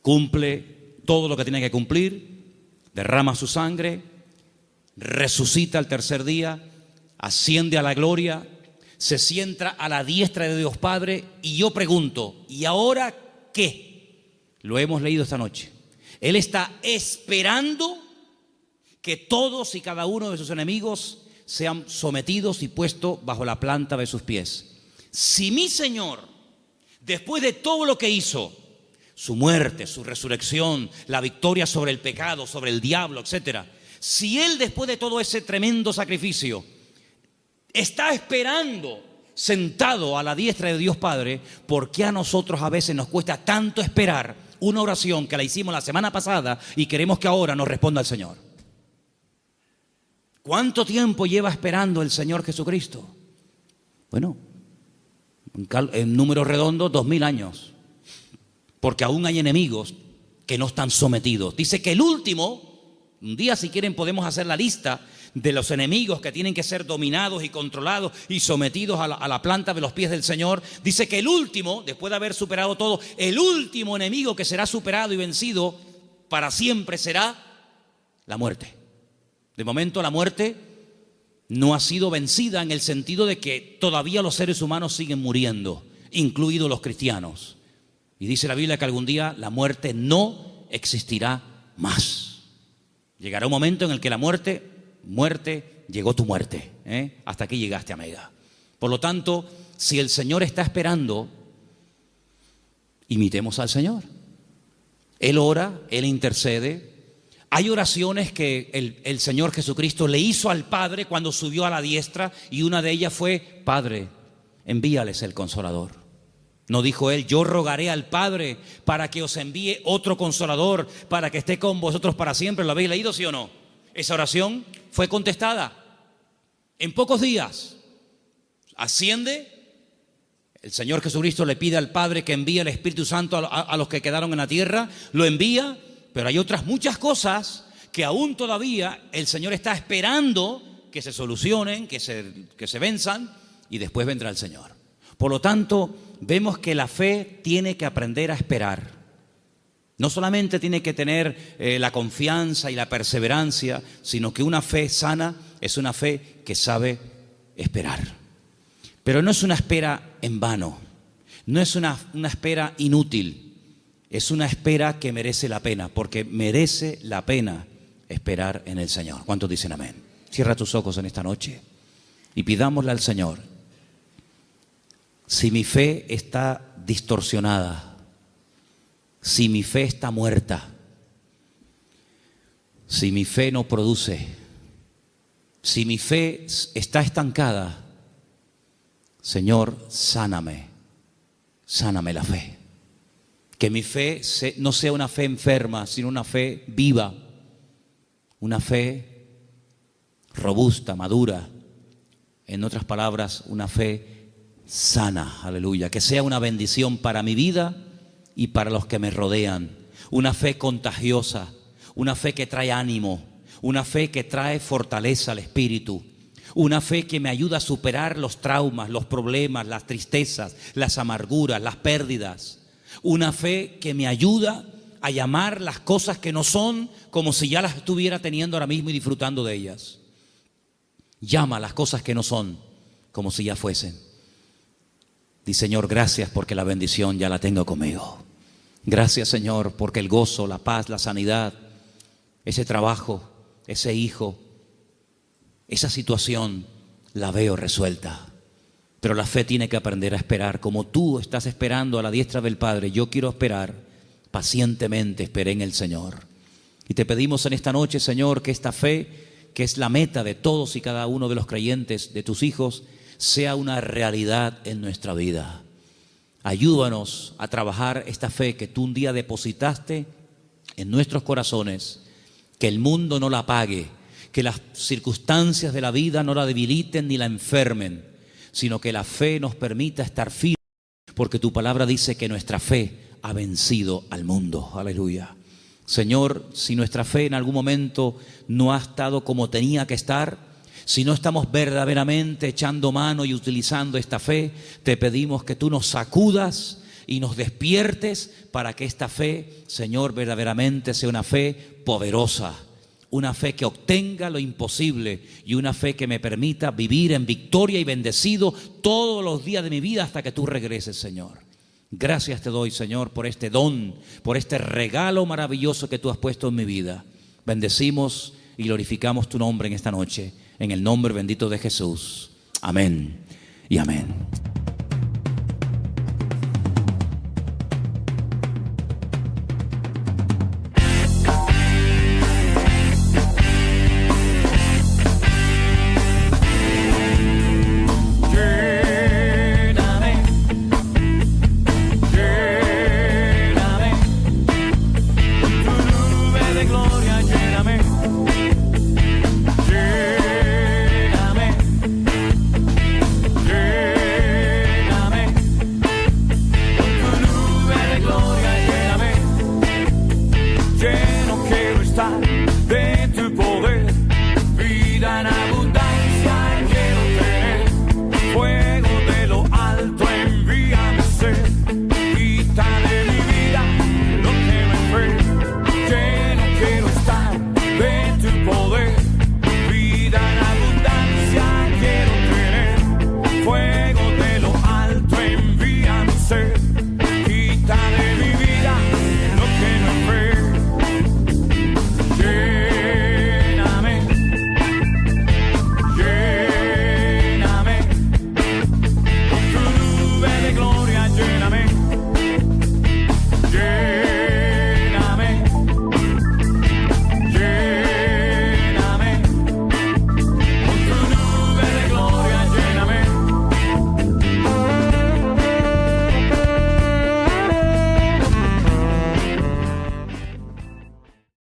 cumple todo lo que tiene que cumplir, derrama su sangre, resucita al tercer día, asciende a la gloria, se sienta a la diestra de Dios Padre, y yo pregunto, ¿y ahora qué? Lo hemos leído esta noche. Él está esperando que todos y cada uno de sus enemigos sean sometidos y puestos bajo la planta de sus pies. Si mi Señor, después de todo lo que hizo, su muerte, su resurrección, la victoria sobre el pecado, sobre el diablo, etcétera, si Él después de todo ese tremendo sacrificio está esperando sentado a la diestra de Dios Padre, ¿por qué a nosotros a veces nos cuesta tanto esperar una oración que la hicimos la semana pasada y queremos que ahora nos responda el Señor? ¿Cuánto tiempo lleva esperando el Señor Jesucristo? Bueno, en números redondos, 2000 años. Porque aún hay enemigos que no están sometidos. Dice que el último, un día si quieren podemos hacer la lista de los enemigos que tienen que ser dominados y controlados y sometidos a la planta de los pies del Señor. Dice que el último, después de haber superado todo, el último enemigo que será superado y vencido para siempre será la muerte. De momento la muerte no ha sido vencida en el sentido de que todavía los seres humanos siguen muriendo, incluidos los cristianos. Y dice la Biblia que algún día la muerte no existirá más. Llegará un momento en el que la muerte, llegó tu muerte, hasta aquí llegaste, amiga. Por lo tanto, si el Señor está esperando, imitemos al Señor. Él ora, Él intercede. Hay oraciones que el Señor Jesucristo le hizo al Padre cuando subió a la diestra, y una de ellas fue: Padre, envíales el Consolador. No dijo Él: yo rogaré al Padre para que os envíe otro Consolador, para que esté con vosotros para siempre. ¿Lo habéis leído, sí o no? Esa oración fue contestada en pocos días. Asciende, el Señor Jesucristo le pide al Padre que envíe el Espíritu Santo a los que quedaron en la tierra, lo envía. Pero hay otras muchas cosas que aún todavía el Señor está esperando que se solucionen, que se venzan, y después vendrá el Señor. Por lo tanto, vemos que la fe tiene que aprender a esperar. No solamente tiene que tener la confianza y la perseverancia, sino que una fe sana es una fe que sabe esperar. Pero no es una espera en vano, no es una espera inútil. Es una espera que merece la pena, porque merece la pena esperar en el Señor. ¿Cuántos dicen amén? Cierra tus ojos en esta noche y pidámosle al Señor: si mi fe está distorsionada, si mi fe está muerta, si mi fe no produce, si mi fe está estancada, Señor, sáname la fe. Que mi fe no sea una fe enferma, sino una fe viva, una fe robusta, madura. En otras palabras, una fe sana, aleluya. Que sea una bendición para mi vida y para los que me rodean. Una fe contagiosa, una fe que trae ánimo, una fe que trae fortaleza al espíritu. Una fe que me ayuda a superar los traumas, los problemas, las tristezas, las amarguras, las pérdidas. Una fe que me ayuda a llamar las cosas que no son como si ya las estuviera teniendo ahora mismo y disfrutando de ellas. Llama las cosas que no son como si ya fuesen. Di, Señor, gracias porque la bendición ya la tengo conmigo. Gracias, Señor, porque el gozo, la paz, la sanidad, ese trabajo, ese hijo, esa situación la veo resuelta. Pero la fe tiene que aprender a esperar. Como tú estás esperando a la diestra del Padre, yo quiero esperar pacientemente, esperé en el Señor. Y te pedimos en esta noche, Señor, que esta fe, que es la meta de todos y cada uno de los creyentes, de tus hijos, sea una realidad en nuestra vida. Ayúdanos a trabajar esta fe que tú un día depositaste en nuestros corazones, que el mundo no la apague, que las circunstancias de la vida no la debiliten ni la enfermen, sino que la fe nos permita estar firmes, porque tu palabra dice que nuestra fe ha vencido al mundo. Aleluya. Señor, si nuestra fe en algún momento no ha estado como tenía que estar, si no estamos verdaderamente echando mano y utilizando esta fe, te pedimos que tú nos sacudas y nos despiertes para que esta fe, Señor, verdaderamente sea una fe poderosa, una fe que obtenga lo imposible y una fe que me permita vivir en victoria y bendecido todos los días de mi vida hasta que tú regreses, Señor. Gracias te doy, Señor, por este don, por este regalo maravilloso que tú has puesto en mi vida. Bendecimos y glorificamos tu nombre en esta noche, en el nombre bendito de Jesús. Amén y amén.